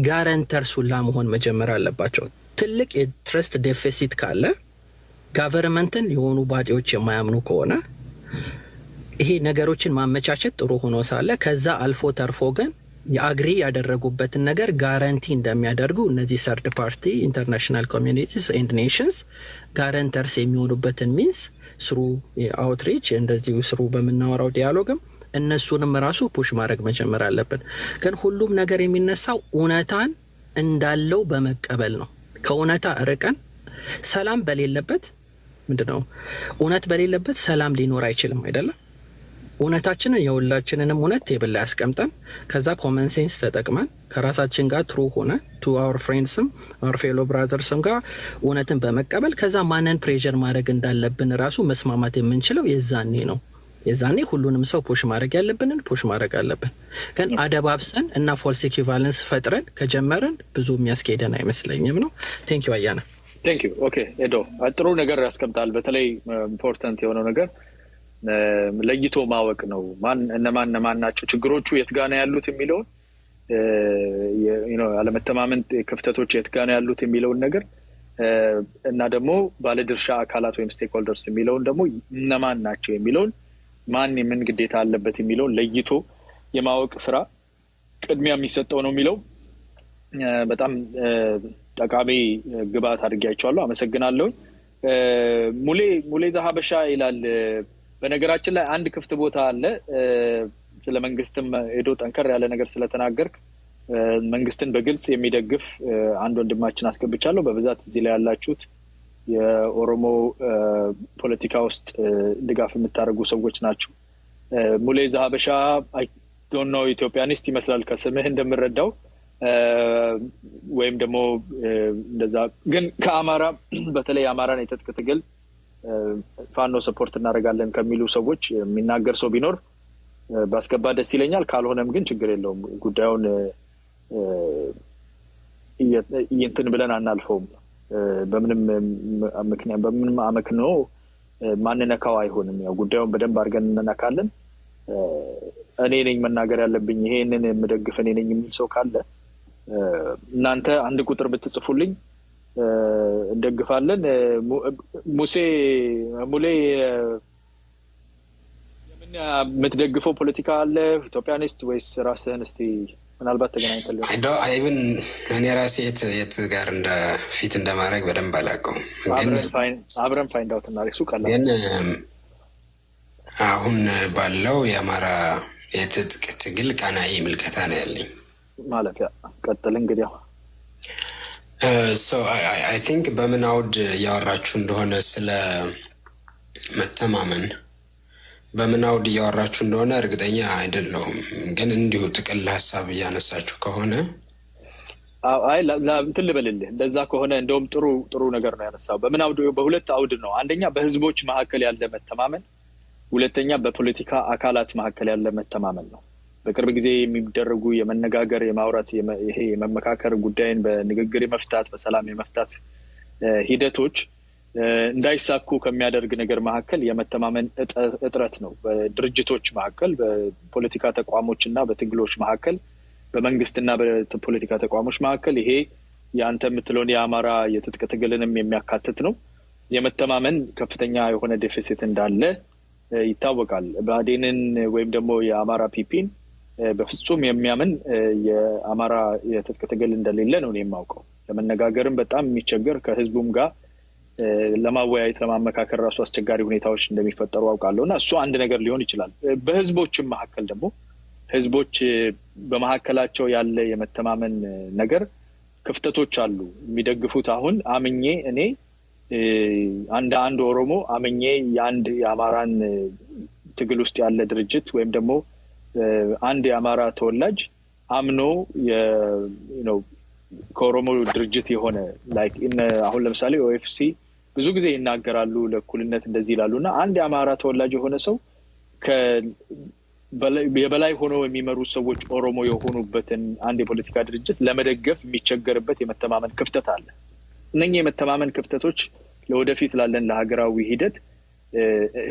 ጋረንተርስ ሁላ መሆን መጀመር አለባቸው። ትልቅ የትረስት ዴፊሲት ካለ ጋቨርንመንትን የሆኑ ባዲዎች የማያምኑ ከሆነ ይሄ ነገሮችን ማመቻቸት ጥሩ ሆኖ ሳለ ከዛ አልፎ ተርፎ ግን የአግሪ ያደረጉበትን ነገር ጋራንቲ እንደሚያደርጉ እነዚህ ሰርድ ፓርቲ ኢንተርናሽናል ኮሚኒቲስ ኤንድ ኔሽንስ ጋረንተርስ የሚሆኑበትን ሚንስ ስሩ አውትሪች እንደዚሁ ስሩ በምናወራው ዲያሎግም እነሱንም ራሱ ፑሽ ማድረግ መጀመር አለብን። ግን ሁሉም ነገር የሚነሳው እውነታን እንዳለው በመቀበል ነው። ከእውነታ ርቀን ሰላም በሌለበት ምንድነው እውነት በሌለበት ሰላም ሊኖር አይችልም አይደለም። እውነታችንን የሁላችንንም እውነት ቴብል ላይ አስቀምጠን ከዛ ኮመን ሴንስ ተጠቅመን ከራሳችን ጋር ትሩ ሆነ ቱ አወር ፍሬንድስም አወር ፌሎ ብራዘርስም ጋር እውነትን በመቀበል ከዛ ማንን ፕሬሸር ማድረግ እንዳለብን ራሱ መስማማት የምንችለው የዛኔ ነው። የዛኔ ሁሉንም ሰው ፑሽ ማድረግ ያለብንን ፑሽ ማድረግ አለብን። ግን አደባብሰን እና ፎልስ ኢኩቫለንስ ፈጥረን ከጀመርን ብዙ የሚያስኬደን አይመስለኝም ነው። ቴንክ ዩ አያና። ቴንክ ዩ። ኦኬ ኤዶ ጥሩ ነገር ያስቀምጣል። በተለይ ኢምፖርታንት የሆነው ነገር ለይቶ ማወቅ ነው። እነማን ናቸው ችግሮቹ የት ጋር ነው ያሉት የሚለውን አለመተማመን ክፍተቶች የት ጋር ነው ያሉት የሚለውን ነገር እና ደግሞ ባለድርሻ አካላት ወይም ስቴክሆልደርስ የሚለውን ደግሞ እነማን ናቸው የሚለውን ማን ምን ግዴታ አለበት የሚለውን ለይቶ የማወቅ ስራ ቅድሚያ የሚሰጠው ነው የሚለው በጣም ጠቃሚ ግብአት አድርጌያቸዋለሁ። አመሰግናለሁ። ሙሌ ዘሀበሻ ይላል። በነገራችን ላይ አንድ ክፍት ቦታ አለ። ስለ መንግስትም ሄዶ ጠንከር ያለ ነገር ስለተናገርክ መንግስትን በግልጽ የሚደግፍ አንድ ወንድማችን አስገብቻለሁ። በብዛት እዚህ ላይ ያላችሁት የኦሮሞ ፖለቲካ ውስጥ ድጋፍ የምታደርጉ ሰዎች ናቸው። ሙሌ ዘሀበሻ አይ ዶንት ኖ ኢትዮጵያኒስት ይመስላል ከስምህ እንደምረዳው ወይም ደግሞ እንደዛ ግን ከአማራ በተለይ አማራን የትጥቅ ትግል ፋኖ ሰፖርት እናደርጋለን ከሚሉ ሰዎች የሚናገር ሰው ቢኖር ባስገባ ደስ ይለኛል። ካልሆነም ግን ችግር የለውም። ጉዳዩን እንትን ብለን አናልፈውም። በምንም ምክንያት በምንም አመክኖ ማንነካው አይሆንም። ያው ጉዳዩን በደንብ አድርገን እንነካለን። እኔ ነኝ መናገር ያለብኝ ይሄንን የምደግፍ እኔ ነኝ የሚል ሰው ካለ እናንተ አንድ ቁጥር ብትጽፉልኝ እንደግፋለን። ሙሌ የምትደግፈው ፖለቲካ አለ ኢትዮጵያኒስት ወይስ ራስህን እስቲ ምናልባት ተገናኝተን አይብን እኔ ራሴ የት ጋር እንደ ፊት እንደማድረግ በደንብ አላውቀውም፣ አብረን ፋይንድ አውት እናደርግ። እሱ ቀላል ግን አሁን ባለው የአማራ የትጥቅ ትግል ቀናኢ ምልከታ ነው ያለኝ ማለት ያ ቀጥል እንግዲህ አይ ቲንክ በምን አውድ እያወራችሁ እንደሆነ ስለ መተማመን በምን አውድ እያወራችሁ እንደሆነ እርግጠኛ አይደለሁም። ግን እንዲሁ ጥቅል ሀሳብ እያነሳችሁ ከሆነ አይ እንትን ልበልልህ። እንደዛ ከሆነ እንደውም ጥሩ ነገር ነው ያነሳው። በምን አውድ? በሁለት አውድ ነው። አንደኛ በህዝቦች መካከል ያለ መተማመን፣ ሁለተኛ በፖለቲካ አካላት መካከል ያለ መተማመን ነው። በቅርብ ጊዜ የሚደረጉ የመነጋገር የማውራት ይሄ የመመካከር ጉዳይን በንግግር የመፍታት በሰላም የመፍታት ሂደቶች እንዳይሳኩ ከሚያደርግ ነገር መካከል የመተማመን እጥረት ነው። በድርጅቶች መካከል፣ በፖለቲካ ተቋሞች እና በትግሎች መካከል፣ በመንግስትና በፖለቲካ ተቋሞች መካከል ይሄ የአንተ የምትለውን የአማራ የትጥቅ ትግልንም የሚያካትት ነው። የመተማመን ከፍተኛ የሆነ ዴፊሲት እንዳለ ይታወቃል። ብአዴንን ወይም ደግሞ የአማራ ፒፒን በፍጹም የሚያምን የአማራ የትጥቅ ትግል እንደሌለ ነው የማውቀው። ለመነጋገርም በጣም የሚቸገር ከህዝቡም ጋር ለማወያየት ለማመካከር ራሱ አስቸጋሪ ሁኔታዎች እንደሚፈጠሩ አውቃለሁ። እና እሱ አንድ ነገር ሊሆን ይችላል። በህዝቦችም መካከል ደግሞ ህዝቦች በመካከላቸው ያለ የመተማመን ነገር ክፍተቶች አሉ። የሚደግፉት አሁን አምኜ እኔ አንድ ኦሮሞ አምኜ የአንድ የአማራን ትግል ውስጥ ያለ ድርጅት ወይም ደግሞ አንድ የአማራ ተወላጅ አምኖ ከኦሮሞ ድርጅት የሆነ ላይክ አሁን ለምሳሌ ኦኤፍሲ ብዙ ጊዜ ይናገራሉ ለእኩልነት እንደዚህ ይላሉ። እና አንድ የአማራ ተወላጅ የሆነ ሰው የበላይ ሆኖ የሚመሩ ሰዎች ኦሮሞ የሆኑበትን አንድ የፖለቲካ ድርጅት ለመደገፍ የሚቸገርበት የመተማመን ክፍተት አለ። እነኚህ የመተማመን ክፍተቶች ለወደፊት ላለን ለሀገራዊ ሂደት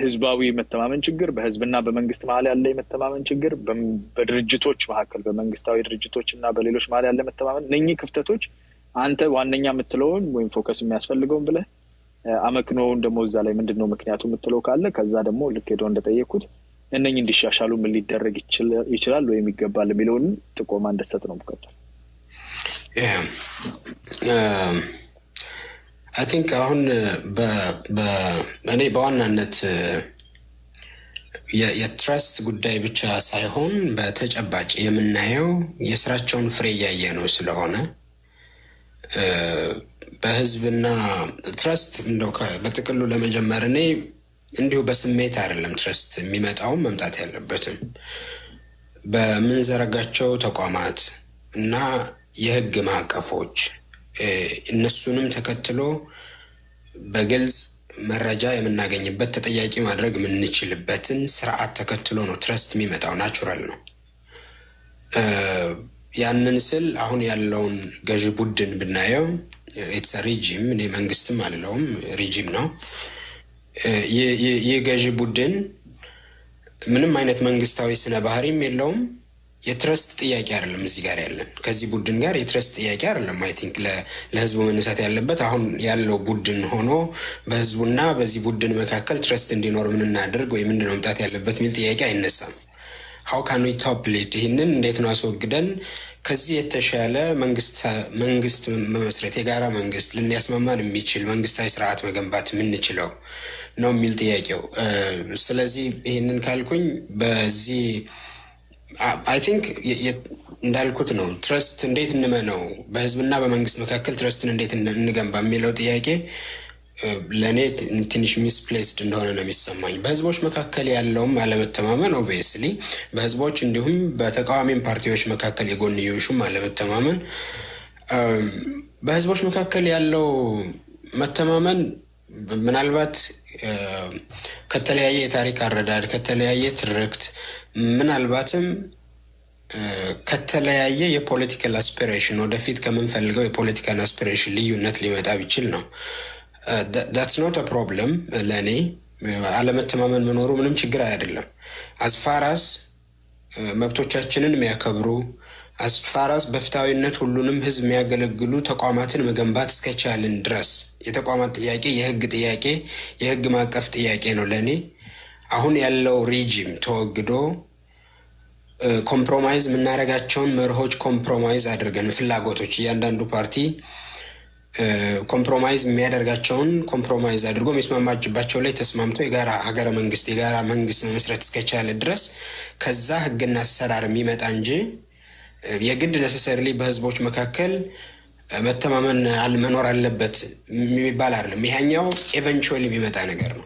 ህዝባዊ መተማመን ችግር፣ በህዝብና በመንግስት መሀል ያለ የመተማመን ችግር፣ በድርጅቶች መካከል በመንግስታዊ ድርጅቶች እና በሌሎች መሀል ያለ መተማመን፣ እነኚህ ክፍተቶች አንተ ዋነኛ የምትለውን ወይም ፎከስ የሚያስፈልገውን ብለህ አመክኖውን ደግሞ እዛ ላይ ምንድነው ምክንያቱ የምትለው ካለ ከዛ ደግሞ ልክ ሄዶ እንደጠየቁት እነኚህ እንዲሻሻሉ ምን ሊደረግ ይችላል ወይም ይገባል የሚለውን ጥቆማ እንደሰጥ ነው የምቀጥለው። አይ ቲንክ አሁን እኔ በዋናነት የትረስት ጉዳይ ብቻ ሳይሆን በተጨባጭ የምናየው የስራቸውን ፍሬ እያየ ነው ስለሆነ በህዝብና ትረስት እንደው በጥቅሉ ለመጀመር እኔ እንዲሁ በስሜት አይደለም ትረስት የሚመጣውም መምጣት ያለበትም በምንዘረጋቸው ተቋማት እና የህግ ማዕቀፎች እነሱንም ተከትሎ በግልጽ መረጃ የምናገኝበት ተጠያቂ ማድረግ የምንችልበትን ስርዓት ተከትሎ ነው ትረስት የሚመጣው። ናቹራል ነው። ያንን ስል አሁን ያለውን ገዢ ቡድን ብናየው ኢትስ ሪጂም፣ እኔ መንግስትም አልለውም ሪጂም ነው። ይህ ገዢ ቡድን ምንም አይነት መንግስታዊ ስነ ባህሪም የለውም። የትረስት ጥያቄ አይደለም እዚህ ጋር ያለን ከዚህ ቡድን ጋር የትረስት ጥያቄ አይደለም። አይ ቲንክ ለህዝቡ መነሳት ያለበት አሁን ያለው ቡድን ሆኖ በህዝቡና በዚህ ቡድን መካከል ትረስት እንዲኖር ምን እናድርግ ወይ ምንድን ነው መምጣት ያለበት የሚል ጥያቄ አይነሳም። ሀው ካን ዊ ቶፕሌት ይህንን እንዴት ነው አስወግደን ከዚህ የተሻለ መንግስት መመስረት የጋራ መንግስት ሊያስማማን የሚችል መንግስታዊ ስርዓት መገንባት የምንችለው ነው የሚል ጥያቄው። ስለዚህ ይህንን ካልኩኝ በዚህ አይ ቲንክ እንዳልኩት ነው ትረስት እንዴት እንመነው በህዝብና በመንግስት መካከል ትረስትን እንዴት እንገንባ የሚለው ጥያቄ ለእኔ ትንሽ ሚስፕሌስድ እንደሆነ ነው የሚሰማኝ። በህዝቦች መካከል ያለውም አለመተማመን ኦብቪየስሊ በህዝቦች እንዲሁም በተቃዋሚም ፓርቲዎች መካከል የጎንዮሹም አለመተማመን በህዝቦች መካከል ያለው መተማመን ምናልባት ከተለያየ የታሪክ አረዳድ ከተለያየ ትርክት ምናልባትም ከተለያየ የፖለቲካል አስፒሬሽን ወደፊት ከምንፈልገው የፖለቲካል አስፒሬሽን ልዩነት ሊመጣ ቢችል ነው። ዳትስ ኖት አ ፕሮብለም። ለእኔ አለመተማመን መኖሩ ምንም ችግር አይደለም። አስፋራስ መብቶቻችንን የሚያከብሩ አስፋራስ በፍትሃዊነት ሁሉንም ህዝብ የሚያገለግሉ ተቋማትን መገንባት እስከቻልን ድረስ የተቋማት ጥያቄ የህግ ጥያቄ የህግ ማዕቀፍ ጥያቄ ነው። ለእኔ አሁን ያለው ሪጂም ተወግዶ ኮምፕሮማይዝ የምናደርጋቸውን መርሆች ኮምፕሮማይዝ አድርገን ፍላጎቶች እያንዳንዱ ፓርቲ ኮምፕሮማይዝ የሚያደርጋቸውን ኮምፕሮማይዝ አድርጎ የሚስማማጅባቸው ላይ ተስማምቶ የጋራ ሀገረ መንግስት የጋራ መንግስት መመስረት እስከቻለ ድረስ ከዛ ህግና አሰራር የሚመጣ እንጂ የግድ ነሰሰርሊ በህዝቦች መካከል መተማመን መኖር አለበት የሚባል አይደለም። ይሄኛው ኤቨንቹዋሊ የሚመጣ ነገር ነው።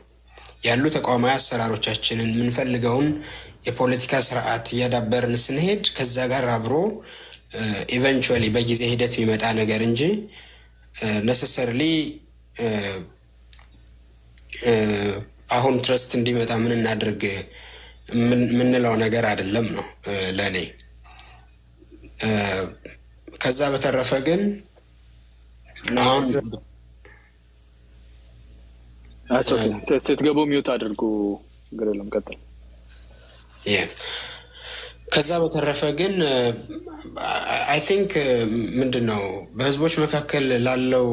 ያሉ ተቋማዊ አሰራሮቻችንን የምንፈልገውን የፖለቲካ ስርዓት እያዳበርን ስንሄድ ከዛ ጋር አብሮ ኤቨንቹዋሊ በጊዜ ሂደት የሚመጣ ነገር እንጂ ነሰሰርሊ አሁን ትረስት እንዲመጣ ምን እናድርግ ምንለው ነገር አይደለም ነው ለእኔ። ከዛ በተረፈ ግን አሁን ስትገቡ ሚውት አድርጉ ግሬለም ቀጥል። ከዛ በተረፈ ግን አይ ቲንክ ምንድን ነው በህዝቦች መካከል ላለው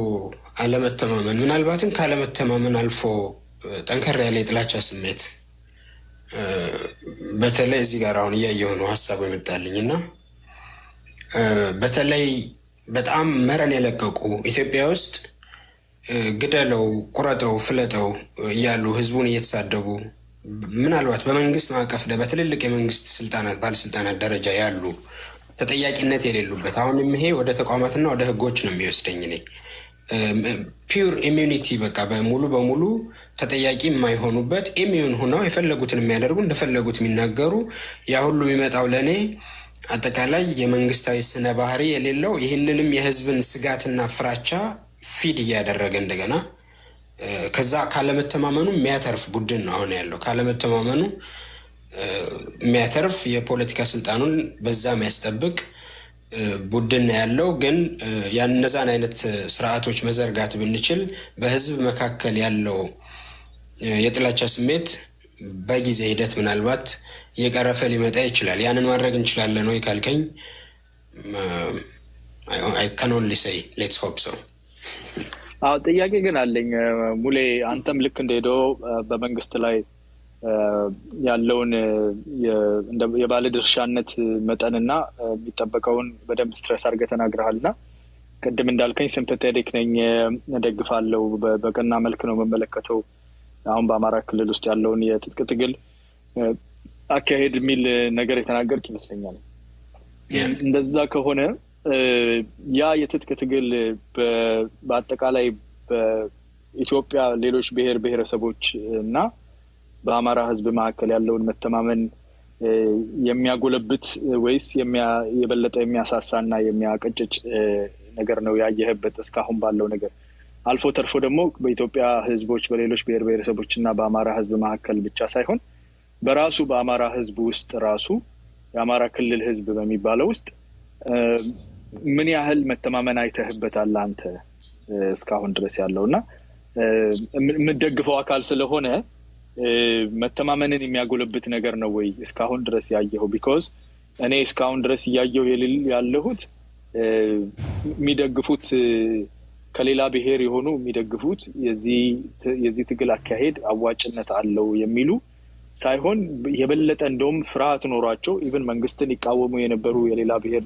አለመተማመን ምናልባትም ካለመተማመን አልፎ ጠንከር ያለ የጥላቻ ስሜት በተለይ እዚህ ጋር አሁን እያየሁ ነው ሀሳቡ ይመጣልኝ እና በተለይ በጣም መረን የለቀቁ ኢትዮጵያ ውስጥ ግደለው፣ ቁረጠው፣ ፍለጠው እያሉ ህዝቡን እየተሳደቡ ምናልባት በመንግስት ማዕቀፍ በትልልቅ የመንግስት ባለስልጣናት ደረጃ ያሉ ተጠያቂነት የሌሉበት አሁንም ይሄ ወደ ተቋማትና ወደ ህጎች ነው የሚወስደኝ። እኔ ፒውር ኢሚዩኒቲ በቃ በሙሉ በሙሉ ተጠያቂ የማይሆኑበት ኢሚዩን ሆነው የፈለጉትን የሚያደርጉ እንደፈለጉት የሚናገሩ ያ ሁሉ የሚመጣው ለእኔ አጠቃላይ የመንግስታዊ ስነ ባህሪ የሌለው ይህንንም የህዝብን ስጋትና ፍራቻ ፊድ እያደረገ እንደገና ከዛ ካለመተማመኑ የሚያተርፍ ቡድን ነው አሁን ያለው። ካለመተማመኑ የሚያተርፍ የፖለቲካ ስልጣኑን በዛ የሚያስጠብቅ ቡድን ያለው። ግን እነዛን አይነት ስርዓቶች መዘርጋት ብንችል በህዝብ መካከል ያለው የጥላቻ ስሜት በጊዜ ሂደት ምናልባት እየቀረፈ ሊመጣ ይችላል። ያንን ማድረግ እንችላለን ወይ ካልከኝ I can only say let's hope so። ጥያቄ ግን አለኝ ሙሌ፣ አንተም ልክ እንደሄደው በመንግስት ላይ ያለውን የባለድርሻነት መጠንና የሚጠበቀውን በደንብ ስትረስ አድርገህ ተናግረሃልና ቅድም እንዳልከኝ ሲምፓቴቲክ ነኝ፣ እደግፋለሁ፣ በቀና መልክ ነው የምመለከተው አሁን በአማራ ክልል ውስጥ ያለውን የትጥቅ ትግል አካሄድ የሚል ነገር የተናገርክ ይመስለኛል። እንደዛ ከሆነ ያ የትጥቅ ትግል በአጠቃላይ በኢትዮጵያ ሌሎች ብሔር ብሔረሰቦች እና በአማራ ህዝብ መካከል ያለውን መተማመን የሚያጎለብት ወይስ የበለጠ የሚያሳሳና የሚያቀጭጭ ነገር ነው ያየህበት እስካሁን ባለው ነገር? አልፎ ተርፎ ደግሞ በኢትዮጵያ ህዝቦች በሌሎች ብሔር ብሔረሰቦች እና በአማራ ህዝብ መካከል ብቻ ሳይሆን በራሱ በአማራ ህዝብ ውስጥ ራሱ የአማራ ክልል ህዝብ በሚባለው ውስጥ ምን ያህል መተማመን አይተህበታል አንተ እስካሁን ድረስ ያለውና የምትደግፈው አካል ስለሆነ መተማመንን የሚያጎለብት ነገር ነው ወይ እስካሁን ድረስ ያየኸው? ቢኮዝ እኔ እስካሁን ድረስ እያየሁ ያለሁት የሚደግፉት ከሌላ ብሔር የሆኑ የሚደግፉት የዚህ ትግል አካሄድ አዋጭነት አለው የሚሉ ሳይሆን የበለጠ እንደውም ፍርሃት ኖሯቸው ኢቭን መንግስትን ይቃወሙ የነበሩ የሌላ ብሔር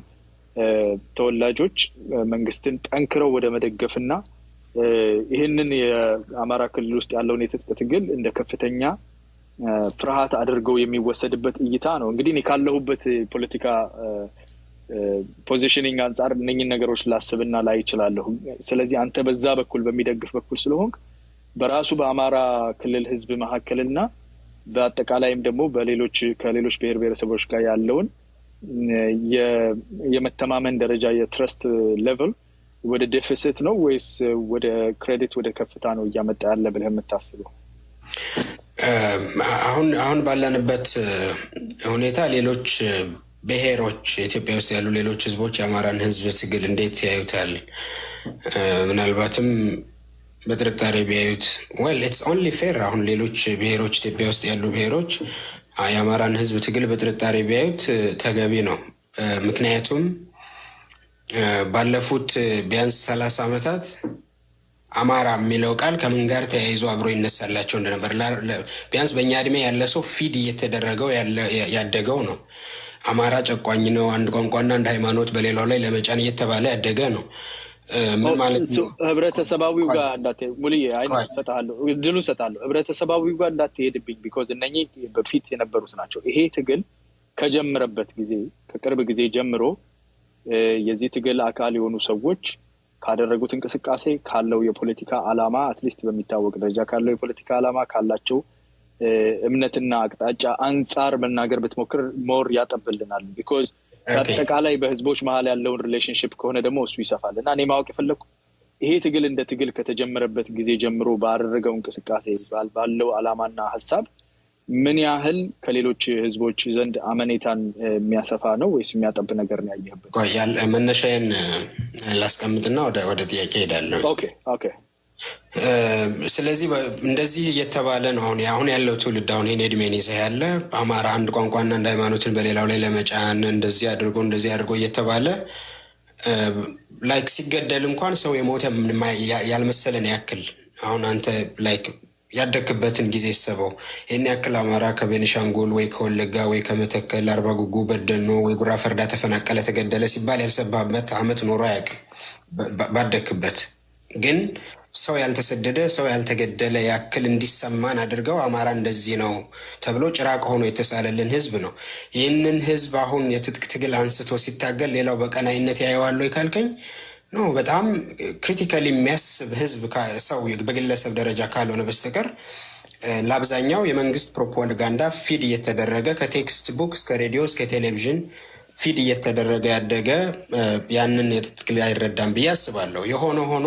ተወላጆች መንግስትን ጠንክረው ወደ መደገፍና ይህንን የአማራ ክልል ውስጥ ያለውን የትጥቅ ትግል እንደ ከፍተኛ ፍርሃት አድርገው የሚወሰድበት እይታ ነው። እንግዲህ እኔ ካለሁበት ፖለቲካ ፖዚሽኒንግ አንጻር እነኝን ነገሮች ላስብና ላይ ይችላለሁ። ስለዚህ አንተ በዛ በኩል በሚደግፍ በኩል ስለሆንክ በራሱ በአማራ ክልል ህዝብ መካከልና በአጠቃላይም ደግሞ ከሌሎች ብሔር ብሔረሰቦች ጋር ያለውን የመተማመን ደረጃ የትረስት ሌቭል ወደ ዴፊሲት ነው ወይስ ወደ ክሬዲት ወደ ከፍታ ነው እያመጣ ያለ ብለህ የምታስበው? አሁን ባለንበት ሁኔታ ሌሎች ብሔሮች ኢትዮጵያ ውስጥ ያሉ ሌሎች ህዝቦች የአማራን ህዝብ ትግል እንዴት ያዩታል? ምናልባትም በጥርጣሬ ቢያዩት ኢትስ ኦንሊ ፌር። አሁን ሌሎች ብሔሮች ኢትዮጵያ ውስጥ ያሉ ብሔሮች የአማራን ህዝብ ትግል በጥርጣሬ ቢያዩት ተገቢ ነው። ምክንያቱም ባለፉት ቢያንስ 30 ዓመታት አማራ የሚለው ቃል ከምን ጋር ተያይዞ አብሮ ይነሳላቸው እንደነበር ቢያንስ በእኛ እድሜ ያለ ሰው ፊድ እየተደረገው ያደገው ነው። አማራ ጨቋኝ ነው፣ አንድ ቋንቋና አንድ ሃይማኖት በሌላው ላይ ለመጫን እየተባለ ያደገ ነው። ምን ማለት ነው? ህብረተሰባዊው ጋር እንዳትሄድ ሙልዬ፣ ድሉን እሰጥሃለሁ። ህብረተሰባዊው ጋር እንዳትሄድብኝ፣ ቢኮዝ እነኚህ በፊት የነበሩት ናቸው። ይሄ ትግል ከጀመረበት ጊዜ ከቅርብ ጊዜ ጀምሮ የዚህ ትግል አካል የሆኑ ሰዎች ካደረጉት እንቅስቃሴ ካለው የፖለቲካ ዓላማ አትሊስት በሚታወቅ ደረጃ ካለው የፖለቲካ ዓላማ ካላቸው እምነትና አቅጣጫ አንጻር መናገር ብትሞክር ሞር ያጠብልናል። ቢኮዝ አጠቃላይ በህዝቦች መሀል ያለውን ሪሌሽንሽፕ ከሆነ ደግሞ እሱ ይሰፋል። እና እኔ ማወቅ የፈለግኩ ይሄ ትግል እንደ ትግል ከተጀመረበት ጊዜ ጀምሮ ባደረገው እንቅስቃሴ ባለው ዓላማና ሀሳብ ምን ያህል ከሌሎች ህዝቦች ዘንድ አመኔታን የሚያሰፋ ነው ወይስ የሚያጠብ ነገር ነው ያየህበት? መነሻዬን ላስቀምጥና ወደ ጥያቄ ሄዳለሁ። ኦኬ። ስለዚህ እንደዚህ እየተባለ ነው አሁን ያለው ትውልድ አሁን ይሄን እድሜን ይዘህ ያለ አማራ አንድ ቋንቋና አንድ ሃይማኖትን በሌላው ላይ ለመጫን እንደዚህ አድርጎ እየተባለ ላይክ ሲገደል እንኳን ሰው የሞተ ያልመሰለን ያክል አሁን አንተ ላይክ ያደክበትን ጊዜ ሰበው ይህን ያክል አማራ ከቤኒሻንጉል ወይ ከወለጋ ወይ ከመተከል አርባ ጉጉ በደኖ ወይ ጉራ ፈርዳ ተፈናቀለ ተገደለ ሲባል ያልሰባበት አመት ኖሮ አያውቅም። ባደክበት ግን ሰው ያልተሰደደ ሰው ያልተገደለ ያክል እንዲሰማን አድርገው አማራ እንደዚህ ነው ተብሎ ጭራቅ ሆኖ የተሳለልን ህዝብ ነው። ይህንን ህዝብ አሁን የትጥቅ ትግል አንስቶ ሲታገል ሌላው በቀናይነት ያየዋል ወይ ካልከኝ ነው በጣም ክሪቲካሊ የሚያስብ ህዝብ ሰው በግለሰብ ደረጃ ካልሆነ በስተቀር ለአብዛኛው የመንግስት ፕሮፓጋንዳ ፊድ እየተደረገ ከቴክስት ቡክ እስከ ሬዲዮ እስከ ቴሌቪዥን ፊድ እየተደረገ ያደገ ያንን የትጥቅ ትግል አይረዳም ብዬ አስባለሁ። የሆነ ሆኖ